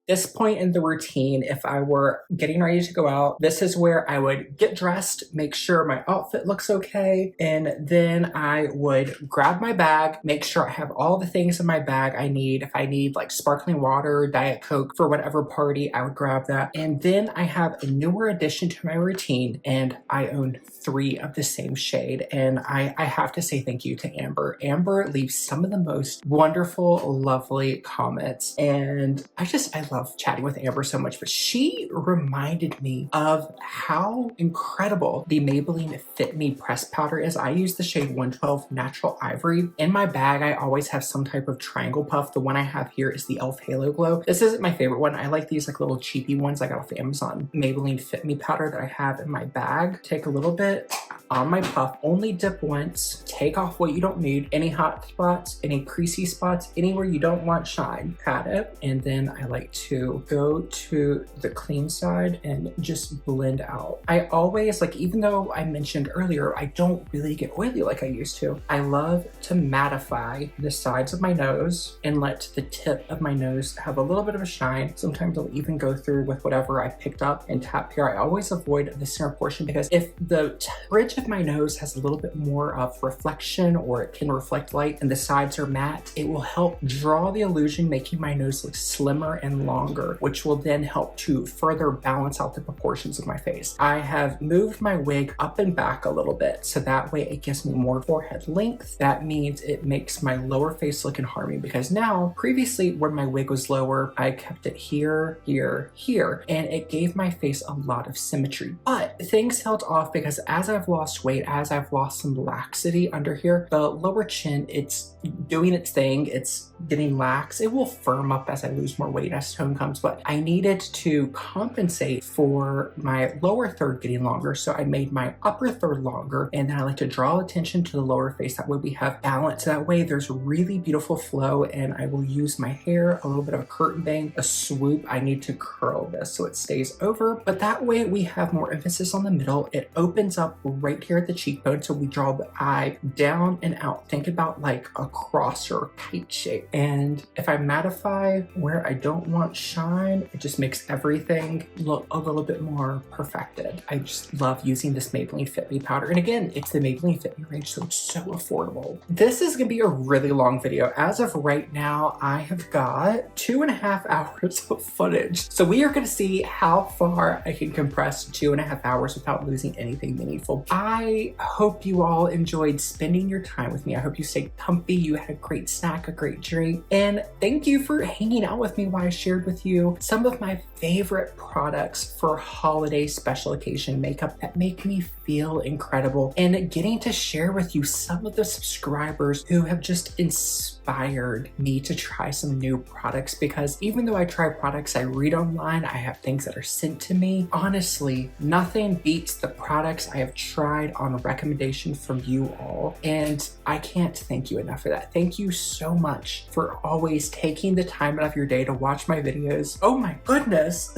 This point in the routine, if I were getting ready to go out, this is where I would get dressed, make sure my outfit looks okay, and then I would grab my bag, make sure I have all the things in my bag I need. If I need like sparkling water, Diet Coke for whatever party, I would grab that. And then I have a newer addition to my routine, and I own 3 of the same shade. And I have to say thank you to Amber. Amber leaves some of the most wonderful, lovely comments, and I love chatting with Amber so much, but she reminded me of how incredible the Maybelline Fit Me pressed powder is. I use the shade 112 Natural Ivory. In my bag, I always have some type of triangle puff. The one I have here is the e.l.f. Halo Glow. This isn't my favorite one. I like these like little cheapy ones I got off Amazon. Maybelline Fit Me powder that I have in my bag. Take a little bit on my puff, only dip once, take off what you don't need, any hot spots, any creasy spots, anywhere you don't want shine, pat it, and then I like to go to the clean side and just blend out. I always, like, even though I mentioned earlier, I don't really get oily like I used to, I love to mattify the sides of my nose and let the tip of my nose have a little bit of a shine. Sometimes I'll even go through with whatever I picked up and tap here. I always avoid the center portion because if the bridge of my nose has a little bit more of reflection, or it can reflect light, and the sides are matte, it will help draw the illusion, making my nose look slimmer and longer, which will then help to further balance out the proportions of my face. I have moved my wig up and back a little bit, so that way it gives me more forehead length. That means it makes my lower face look in harmony, because now, previously when my wig was lower, I kept it here, here, here, and it gave my face a lot of symmetry. But things held off because as I've lost weight, as I've lost some laxity under here, the lower chin, it's doing its thing, it's getting lax. It will firm up as I lose more weight as tone comes, but I needed to compensate for my lower third getting longer, so I made my upper third longer, and then I like to draw attention to the lower face. That way we have balance. That way there's really beautiful flow, and I will use my hair, a little bit of a curtain bang, a swoop. I need to curl this so it stays over, but that way we have more emphasis on the middle. It opens up right right here at the cheekbone. So we draw the eye down and out. Think about like a cross or a kite shape. And if I mattify where I don't want shine, it just makes everything look a little bit more perfected. I just love using this Maybelline Fit Me powder. And again, it's the Maybelline Fit Me range, so it's so affordable. This is gonna be a really long video. As of right now, I have got 2.5 hours of footage. So we are gonna see how far I can compress 2.5 hours without losing anything meaningful. I hope you all enjoyed spending your time with me. I hope you stayed comfy, you had a great snack, a great drink, and thank you for hanging out with me while I shared with you some of my favorite products for holiday special occasion makeup that make me feel incredible, and getting to share with you some of the subscribers who have just inspired me to try some new products, because even though I try products I read online, I have things that are sent to me. Honestly, nothing beats the products I have tried on recommendation from you all, and I can't thank you enough for that. Thank you so much for always taking the time out of your day to watch my videos. Oh my goodness.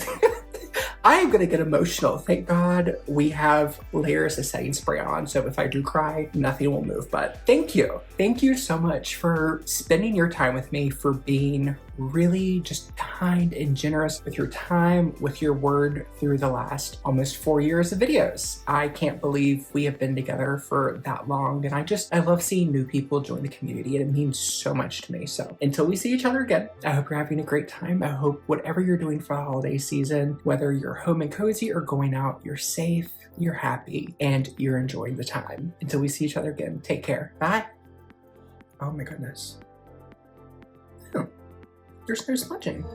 I am gonna get emotional. Thank God we have layers of setting spray on, so if I do cry, nothing will move. But thank you. Thank you so much for spending your time with me, for being really just kind and generous with your time, with your word through the last almost 4 years of videos. I can't believe we have been together for that long, and I love seeing new people join the community, and it means so much to me. So until we see each other again, I hope you're having a great time. I hope whatever you're doing for the holiday season, whether you're home and cozy or going out, you're safe, you're happy, and you're enjoying the time. Until we see each other again, take care. Bye. Oh my goodness. There's no smudging.